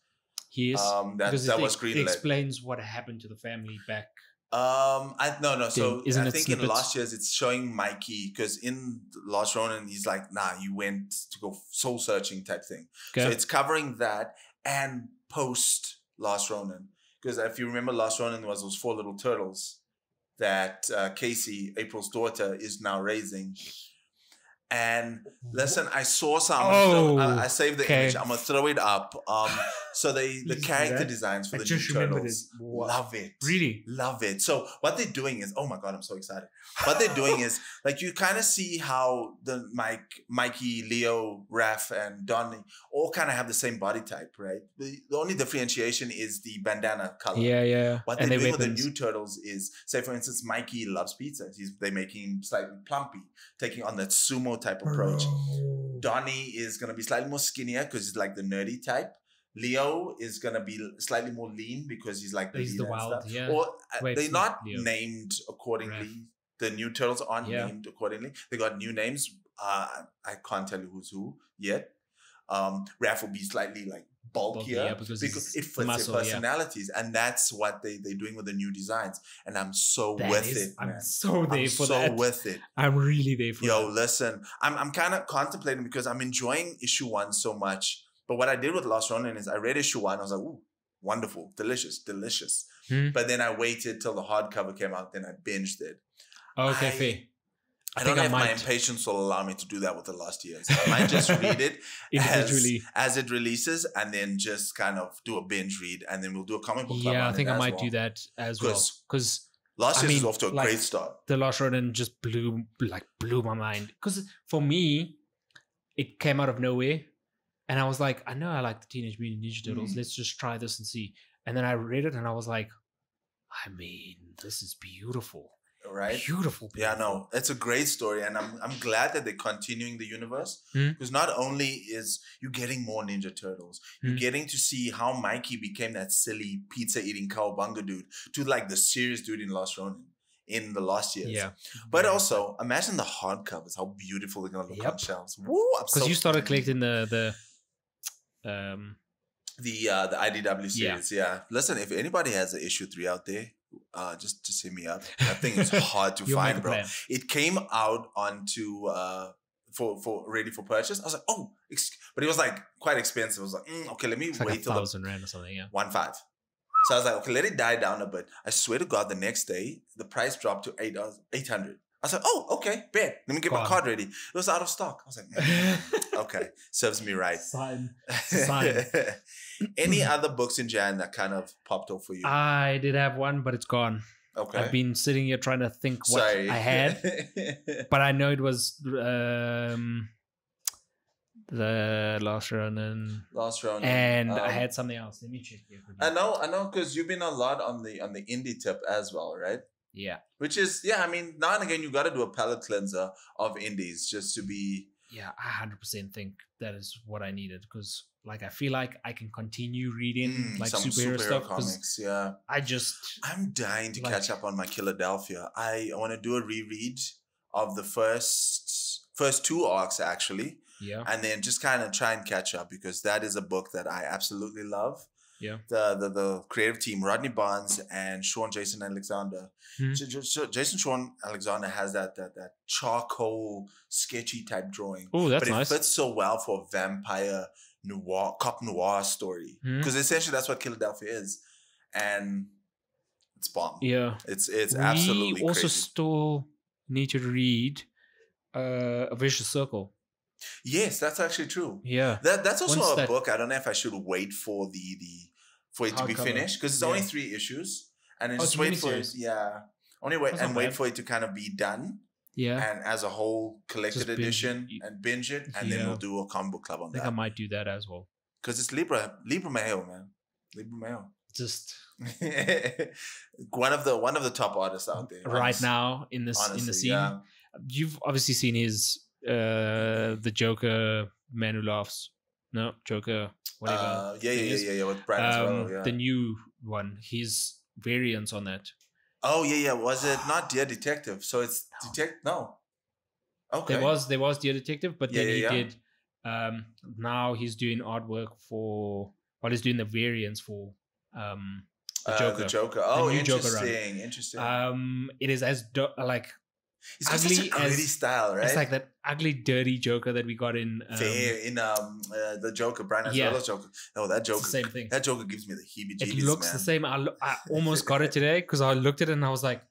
Yes, that was greenlit. It explains what happened to the family back. No. So Isn't I think snippets? in Lost Years it's showing Mikey, because in Last Ronin he's like, nah, you went to go soul searching type thing. Okay. So it's covering that and post Last Ronin, because if you remember, Last Ronin was those 4 little turtles that Casey, April's daughter, is now raising. And listen, I saw some. I saved the image. I'm gonna throw it up. So the character designs for the new turtles, love it. Really love it. So what they're doing is, oh my god, I'm so excited. What they're doing is, like, you kind of see how the Mikey, Leo, Raph, and Donnie all kind of have the same body type, right? The only differentiation is the bandana color. Yeah. What they're doing with the new turtles is, say for instance, Mikey loves pizza. They're making him slightly plumpy, taking on that sumo type approach. Donnie is gonna be slightly more skinnier because he's like the nerdy type. Leo is gonna be slightly more lean because he's like the wild, stuff. Yeah. Or they're not named accordingly. Right. The new turtles aren't named accordingly. They got new names. I can't tell you who's who yet. Raph will be slightly like bulkier because it fits their personalities, and that's what they're doing with the new designs. And I'm so with it, man. I'm so there for that. So with it. I'm really there for that. Listen, I'm kind of contemplating because I'm enjoying issue 1 so much. But what I did with Last Ronin is I read issue 1. I was like, ooh, wonderful, delicious. But then I waited till the hardcover came out. Then I binged it. Okay, fair. I don't know if my impatience will allow me to do that with The Lost Years. I might just read it as it releases, and then just kind of do a binge read, and then we'll do a comic book club. Yeah, I think I might do that as well. Because Last Years is off to a great start. The Last Ronin just blew my mind. Because for me, it came out of nowhere, and I was like, I know I like the Teenage Mutant Ninja Turtles. Let's just try this and see. And then I read it, and I was like, I mean, this is beautiful. Right? Beautiful. Yeah, no, it's a great story, and I'm glad that they're continuing the universe, because not only is you getting more Ninja Turtles, you're getting to see how Mikey became that silly pizza eating cowabunga dude to like the serious dude in Last Ronin in The Lost Years. Yeah, but also imagine the hardcovers, how beautiful they're gonna look on shelves. Woo! Because you started collecting the IDW series. Yeah. Listen, if anybody has an issue 3 out there, just hit me up. I think it's hard to find, bro. It came out onto for ready for purchase. I was like, oh, but it was like quite expensive. I was like, okay, let me wait like till 1,000 rand or something. Yeah, 1,500. So I was like, okay, let it die down a bit. I swear to God, the next day the price dropped to 800. I was like, oh, okay, bet. Let me get my card ready. It was out of stock. I was like, okay, serves me right. Sign. Any other books in Jan that kind of popped off for you? I did have one, but it's gone. Okay. I've been sitting here trying to think what I had, but I know it was the Last Ronin. And I had something else. Let me check here. I know, because you've been a lot on the indie tip as well, right? Yeah. Which is, I mean, now and again, you got to do a palate cleanser of indies just to be... Yeah, I 100% think that is what I needed, because like I feel like I can continue reading like superhero stuff. Comics, yeah. I'm dying to catch up on my Philadelphia. I want to do a reread of the first 2 arcs, actually. Yeah. And then just kind of try and catch up, because that is a book that I absolutely love. Yeah. The creative team, Rodney Barnes and Jason Alexander. Sean Alexander has that charcoal sketchy type drawing. Oh, that's nice. But it fits so well for a vampire cop noir story, because essentially that's what Philadelphia is, and it's bomb. Yeah, it's absolutely. We also crazy. still need to read A Vicious Circle. Yes, that's actually true. Yeah, that's also a book. I don't know if I should wait for for it to be finished, because it's only 3 issues, and then just wait for it. Yeah, only wait wait for it to kind of be done. Yeah, and as a whole collected edition and binge it, and then we'll do a comic book club on that. I think I might do that as well, because it's Libra Mayo, man. Libra Mayo. Just one of the top artists out there right now in the scene. Yeah. You've obviously seen his the Joker Man Who Laughs. No, Joker, whatever. Yeah, with Brad as well. Yeah. The new one, his variants on that. Oh, yeah. Was it not Dear Detective? So it's No. Okay. There was Dear Detective, but then he did. Now he's doing artwork for. Well, he's doing the variants for the Joker. The Joker. Oh, the new interesting. Joker run. Interesting. It is as like. He's got such a gritty style, right? It's like that ugly, dirty Joker that we got in the Joker, Brian Azzarello's Joker. Oh, that Joker, it's the same thing. That Joker gives me the heebie-jeebies. It looks the same. I almost got it today because I looked at it and I was like,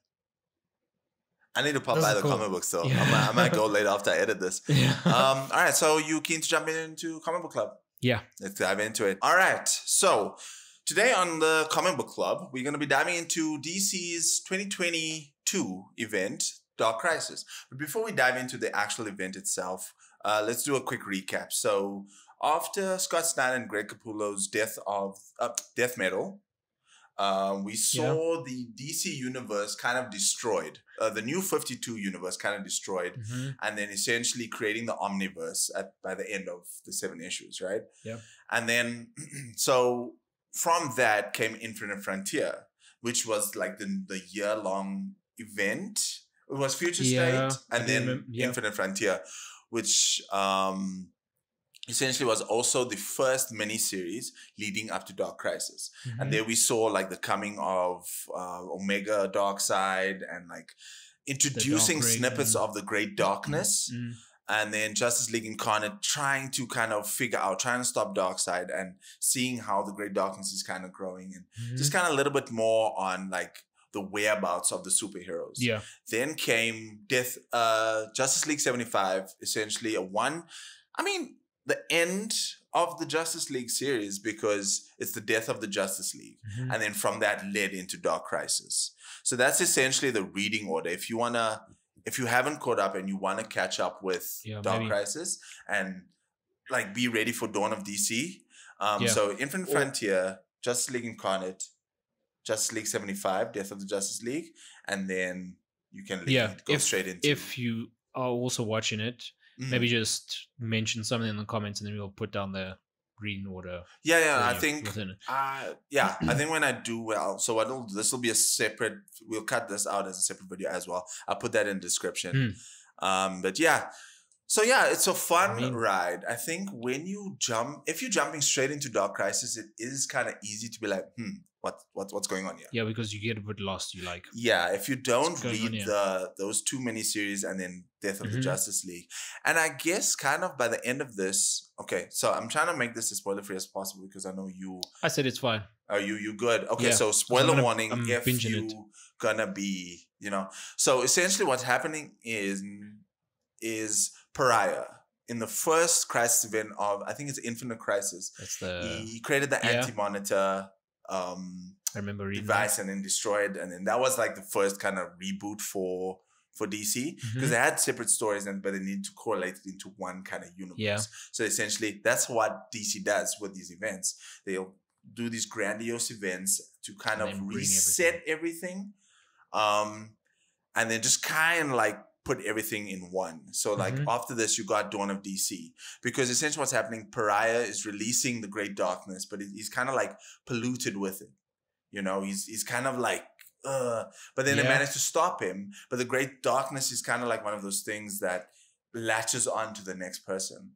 I need to pop by the comic book store. I might go later after I edit this. All right, so you keen to jump into Comic Book Club? Yeah. Let's dive into it. All right, so today on the Comic Book Club, we're going to be diving into DC's 2022 event, Dark Crisis. But before we dive into the actual event itself, let's do a quick recap. So after Scott Snyder and Greg Capullo's death metal, we saw the DC universe kind of destroyed. The new 52 universe kind of destroyed, and then essentially creating the Omniverse by the end of the 7 issues, right? Yeah. And then, so from that came Infinite Frontier, which was like the year-long event. It was Future State and then Infinite Frontier, which essentially was also the first miniseries leading up to Dark Crisis. And there we saw like the coming of Omega Darkseid and like introducing snippets of the Great Darkness. And then Justice League Incarnate trying to kind of trying to stop Darkseid and seeing how the Great Darkness is kind of growing and just kind of a little bit more on like the whereabouts of the superheroes. Yeah. Then came Justice League 75, essentially the end of the Justice League series because it's the death of the Justice League. And then from that led into Dark Crisis. So that's essentially the reading order. If you haven't caught up and you want to catch up with Dark Crisis and like be ready for Dawn of DC. So Infinite Frontier, Justice League Incarnate, Justice League 75, Death of the Justice League, and then you can go straight into. If you are also watching it, maybe just mention something in the comments, and then we'll put down the reading order. I think. I think when I do so this will be a separate. We'll cut this out as a separate video as well. I'll put that in the description. But yeah. So yeah, it's a fun ride. I think if you're jumping straight into Dark Crisis, it is kind of easy to be like, what's going on here? Yeah, because you get a bit lost. You like. Yeah, if you don't read those 2 miniseries and then Death of the Justice League, and I guess kind of by the end of this, okay. So I'm trying to make this as spoiler free as possible because I know you. I said it's fine. Are you good? Okay, so spoiler warning if you gonna be, So essentially, what's happening is Pariah in the first Crisis event of, I think it's Infinite Crisis. He created the Anti-Monitor I remember reading device and then destroyed, and then that was like the first kind of reboot for DC because they had separate stories but they need to correlate it into one kind of universe. So essentially that's what DC does with these events. They'll do these grandiose events to kind of reset everything. And then just kind of like put everything in one. So like after this, you got Dawn of DC because essentially what's happening, Pariah is releasing the Great Darkness, but he's kind of like polluted with it. He's kind of like, but then they managed to stop him. But the Great Darkness is kind of like one of those things that latches on to the next person.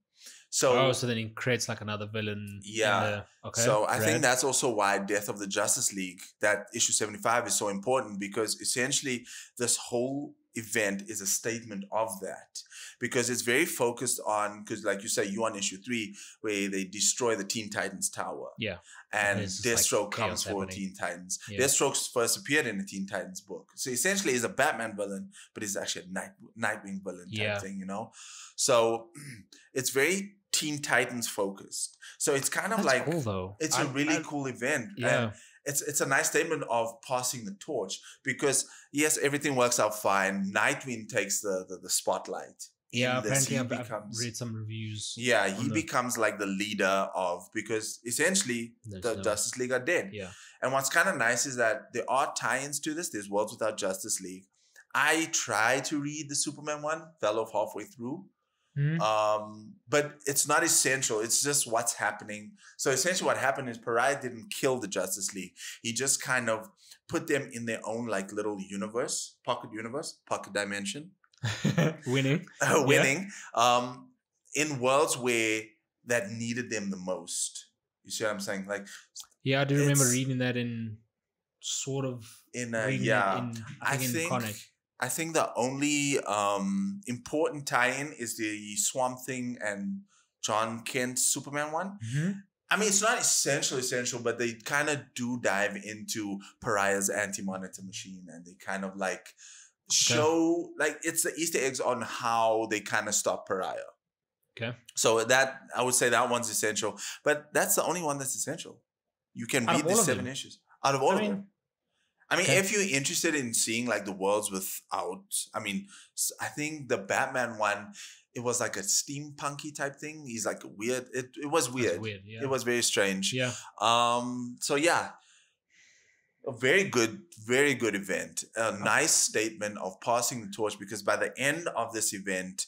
So then he creates like another villain. Yeah. So I think that's also why Death of the Justice League, that issue 75 is so important because essentially this whole event is a statement of that because it's very focused on, because like you say, you on issue 3 where they destroy the Teen Titans tower. Yeah. And Deathstroke comes for Teen Titans. Deathstroke first appeared in the Teen Titans book. So essentially he's a Batman villain, but he's actually a Nightwing villain type thing, So it's very Teen Titans focused. So it's kind of like cool, though. It's a really cool event. Yeah. And it's a nice statement of passing the torch because yes, everything works out fine. Nightwing takes the spotlight. Yeah, apparently I've read some reviews. Yeah, he becomes like the leader because essentially the Justice League are dead. Yeah. And what's kind of nice is that there are tie-ins to this. There's Worlds Without Justice League. I tried to read the Superman one, fell off halfway through. But it's not essential. It's just what's happening. So essentially what happened is Pariah didn't kill the Justice League. He just kind of put them in their own like little pocket dimension. Winning. Winning. In worlds where that needed them the most. You see what I'm saying? Like, yeah, I do remember reading that in sort of in I think the only important tie-in is the Swamp Thing and John Kent Superman one. Mm-hmm. I mean, it's not essential, but they kind of do dive into Pariah's anti-monitor machine, and they kind of like show like it's the Easter eggs on how they kind of stop Pariah. Okay. So that I would say that one's essential, but that's the only one that's essential. You can read the 7 issues out of all of them. I mean, if you're interested in seeing like the worlds without, I mean, I think the Batman one, it was like a steampunky type thing. He's like weird. It was weird. Yeah. It was very strange. Yeah. So yeah, a very good event. A nice statement of passing the torch, because by the end of this event,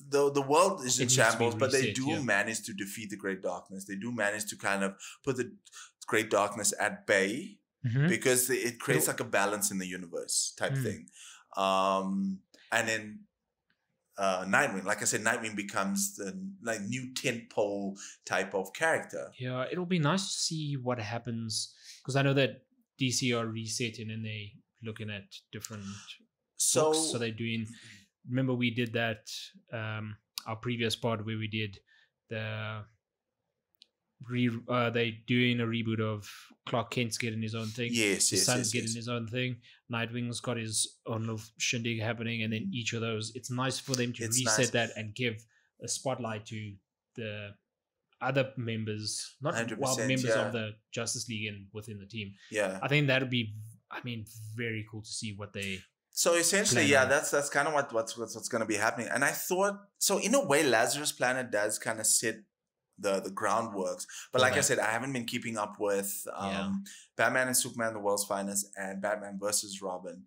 the world is in shambles, but they do manage to defeat the Great Darkness. They do manage to kind of put the Great Darkness at bay. Mm-hmm. Because it creates like a balance in the universe type thing. And then Nightwing, like I said, Nightwing becomes the like new tentpole type of character. Yeah, it'll be nice to see what happens, because I know that DC are resetting and they looking at different books. So they're doing. Remember, we did that our previous part where we did the. They doing a reboot of Clark Kent's getting his own thing. Yes, the Sun's getting his own thing. Nightwing's got his own little shindig happening, and then each of those, it's nice for them to reset that and give a spotlight to the other members, not members of the Justice League and within the team. Yeah, I think that would be, very cool to see what they. So essentially, that's kind of what's going to be happening. And I thought, so in a way, Lazarus Planet does kind of set the groundworks, but like I said, I haven't been keeping up with Batman and Superman, the World's Finest, and Batman versus Robin,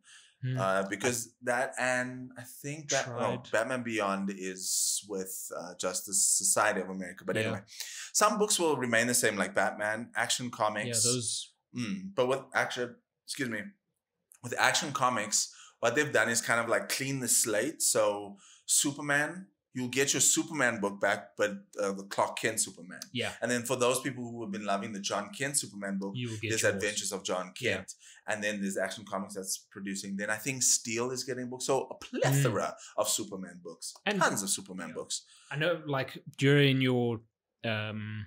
because that, and I think Batman Beyond is with Justice Society of America. But anyway, some books will remain the same, like Batman, Action Comics. Yeah, those. But with Action Comics, what they've done is kind of like clean the slate. So Superman, you'll get your Superman book back, but the Clark Kent Superman. Yeah. And then for those people who have been loving the John Kent Superman book, there's Adventures of John Kent. Yeah. And then there's Action Comics that's producing. Then I think Steel is getting books. So a plethora of Superman books. And tons of Superman books. I know, like, during your Dawn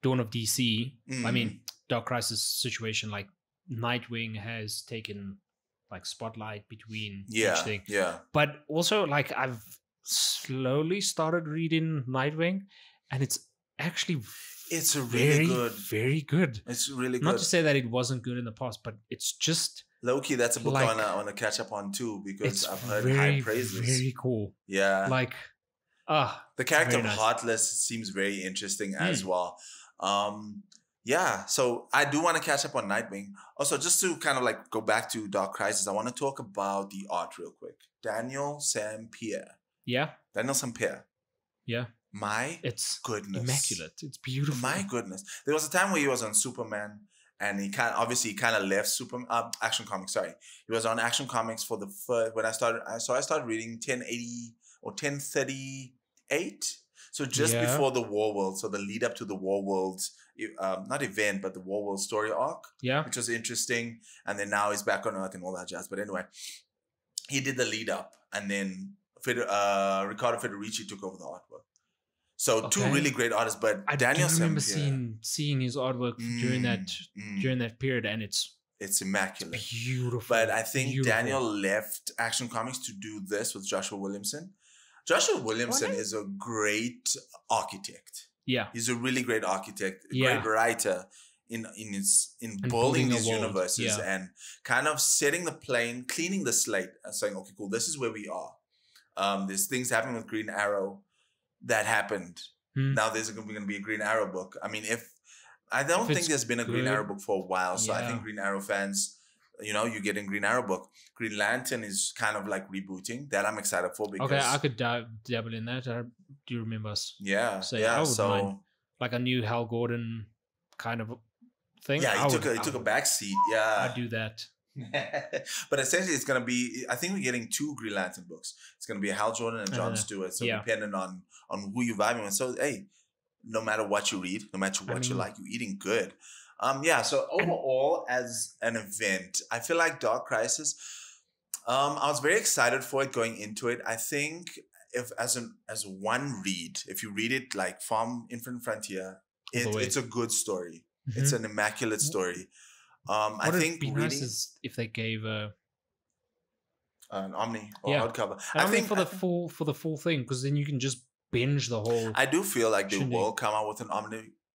of DC, Dark Crisis situation, like, Nightwing has taken, like, spotlight between each thing. Yeah. But also, like, I've slowly started reading Nightwing, and it's actually very good. It's really good. Not to say that it wasn't good in the past, but it's just low-key, that's a book I want to catch up on too, because I've heard high praises. Very cool. Yeah. Like the character of Heartless seems very interesting as well. Yeah, so I do want to catch up on Nightwing. Also, just to kind of like go back to Dark Crisis, I want to talk about the art real quick. Daniel Sampere. Yeah. Daniel Sampere. Yeah. It's goodness. Immaculate. It's beautiful. My goodness. There was a time where he was on Superman, and he kind of left Action Comics. Sorry, he was on Action Comics for the first when I started. I started reading 1080 or 1038. So just before the War World, so the lead up to the War World's not event, but the War World story arc. Yeah, which was interesting. And then now he's back on Earth and all that jazz. But anyway, he did the lead up, and then Riccardo Federici took over the artwork. So two really great artists, but Daniel I remember seeing his artwork during that period, and it's immaculate. It's beautiful. But I think Daniel left Action Comics to do this with Joshua Williamson. Joshua Williamson is a great architect. Yeah. He's a really great architect, a great writer in building these universes and kind of setting the plane, cleaning the slate and saying, okay, cool, this is where we are. There's things happening with Green Arrow that happened. Now there's going to be a Green Arrow book. I mean, I don't think there's been a Green Arrow book for a while. So I think Green Arrow fans, you're getting Green Arrow book. Green Lantern is kind of like rebooting. That I'm excited for because I could dabble in that. Do you remember us? Yeah. I would mind like a new Hal Gordon kind of thing. Yeah, he took a back seat. Yeah. I'd do that. But essentially, it's going to be, I think we're getting 2 Green Lantern books. It's going to be Hal Jordan and John Stewart. So depending on who you're vibing with. So, hey, no matter what you read, no matter what you like, you're eating good. So overall, as an event, I feel like Dark Crisis, I was very excited for it going into it. I think if as one read, if you read it like from Infinite Frontier, it's a good story. Mm-hmm. It's an immaculate story. I think reading, nice is if they gave an Omni or hardcover. I think for the full thing, because then you can just binge the whole. I do feel like they will come out with an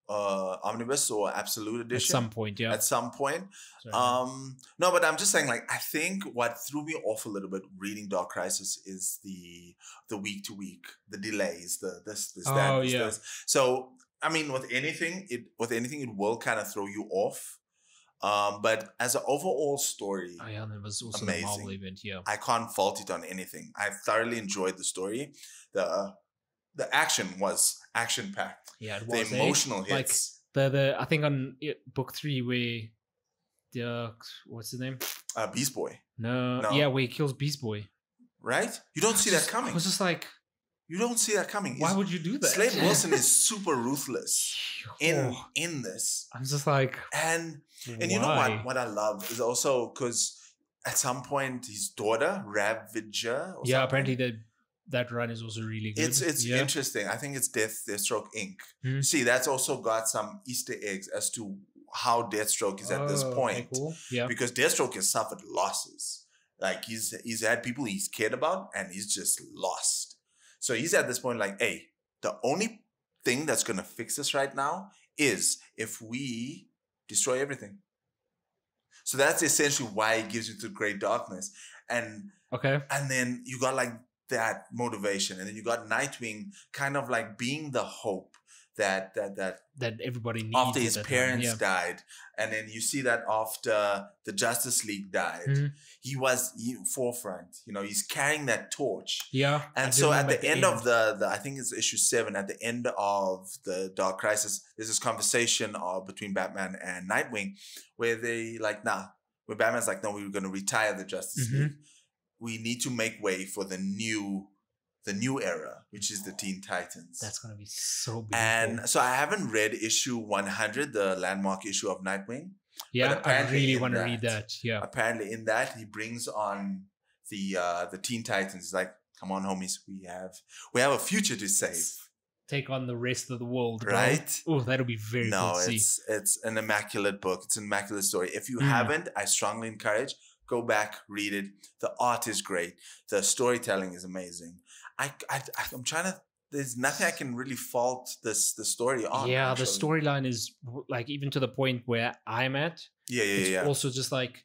omnibus or absolute edition at some point. Yeah, at some point. No, but I'm just saying, like, I think what threw me off a little bit reading Dark Crisis is the week to week, the delays, this. So I mean, with anything, it will kind of throw you off. But as an overall story, there was also amazing. The Marvel event. Yeah, I can't fault it on anything. I thoroughly enjoyed the story. The action was action packed. Yeah, it was. The emotional hits. Like the I think on book 3 where the what's his name? Beast Boy. No. Yeah, where he kills Beast Boy. Right? You don't see that coming. I was just like, you don't see that coming. Why would you do that? Slade Wilson is super ruthless in this. I'm just like, and you know what I love is also because at some point his daughter Ravager. Apparently that run is also really good. It's interesting. I think it's Deathstroke Inc. Mm-hmm. See, that's also got some Easter eggs as to how Deathstroke is at this point. Okay, cool. Yeah, because Deathstroke has suffered losses. Like he's had people he's cared about, and he's just lost. So he's at this point like, hey, the only thing that's going to fix this right now is if we destroy everything. So that's essentially why he gives you the great darkness. And then you got like that motivation. And then you got Nightwing kind of like being the hope that everybody needs after his parents died. And then you see that after the Justice League died, he was forefront. You know, he's carrying that torch. Yeah. And so at the end of the I think it's issue 7, at the end of the Dark Crisis, there's this conversation between Batman and Nightwing where they like, where Batman's like, no, we were going to retire the Justice League. We need to make way for the new era, which is the Teen Titans. That's going to be so beautiful. And so I haven't read issue 100, the landmark issue of Nightwing. Yeah, I really want to read that. Yeah. Apparently in that, he brings on the Teen Titans. He's like, come on, homies, we have a future to save. Take on the rest of the world, bro. Right? Oh, that'll be very cool to see. It's an immaculate book. It's an immaculate story. If you haven't, I strongly encourage, go back, read it. The art is great. The storytelling is amazing. I'm trying to. There's nothing I can really fault the story on. Yeah, actually. The storyline is like even to the point where I'm at. It's also just like,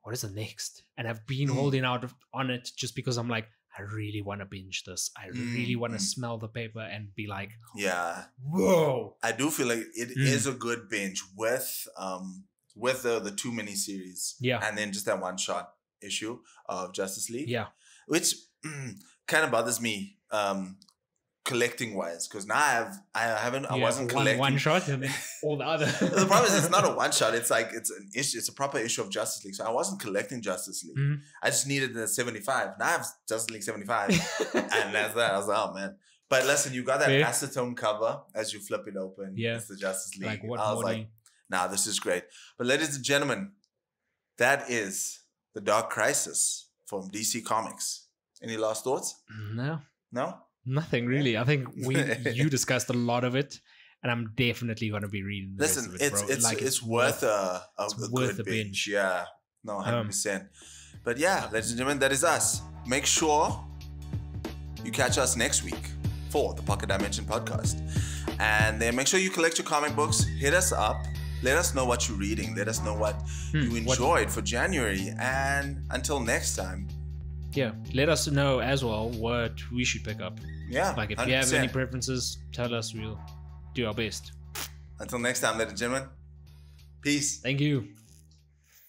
what is the next? And I've been holding out on it just because I'm like, I really want to binge this. I really want to smell the paper and be like, whoa. I do feel like it is a good binge with the 2 miniseries. Yeah, and then just that one shot issue of Justice League. Yeah, which kind of bothers me collecting wise, because now I wasn't collecting one shot and then all the other. The problem is it's not a one shot. It's like it's an issue. It's a proper issue of Justice League. So I wasn't collecting Justice League. I just needed the 75. Now I have Justice League 75, and that's that. I was like, oh man. But listen, you got that acetone cover as you flip it open. Yeah, it's the Justice League. I was like, nah, this is great. But ladies and gentlemen, that is the Dark Crisis from DC Comics. Any last thoughts? No. No? Nothing really. I think you discussed a lot of it, and I'm definitely going to be reading the rest of it, bro. It's worth a good binge. Yeah. No, 100%. But yeah, ladies and gentlemen, that is us. Make sure you catch us next week for the Pocket Dimension podcast. And then make sure you collect your comic books. Hit us up. Let us know what you're reading. Let us know what you enjoyed for January. And until next time. Yeah, let us know as well what we should pick up. Yeah, like if 100%. You have any preferences, tell us. We'll do our best. Until next time, ladies and gentlemen. Peace. Thank you.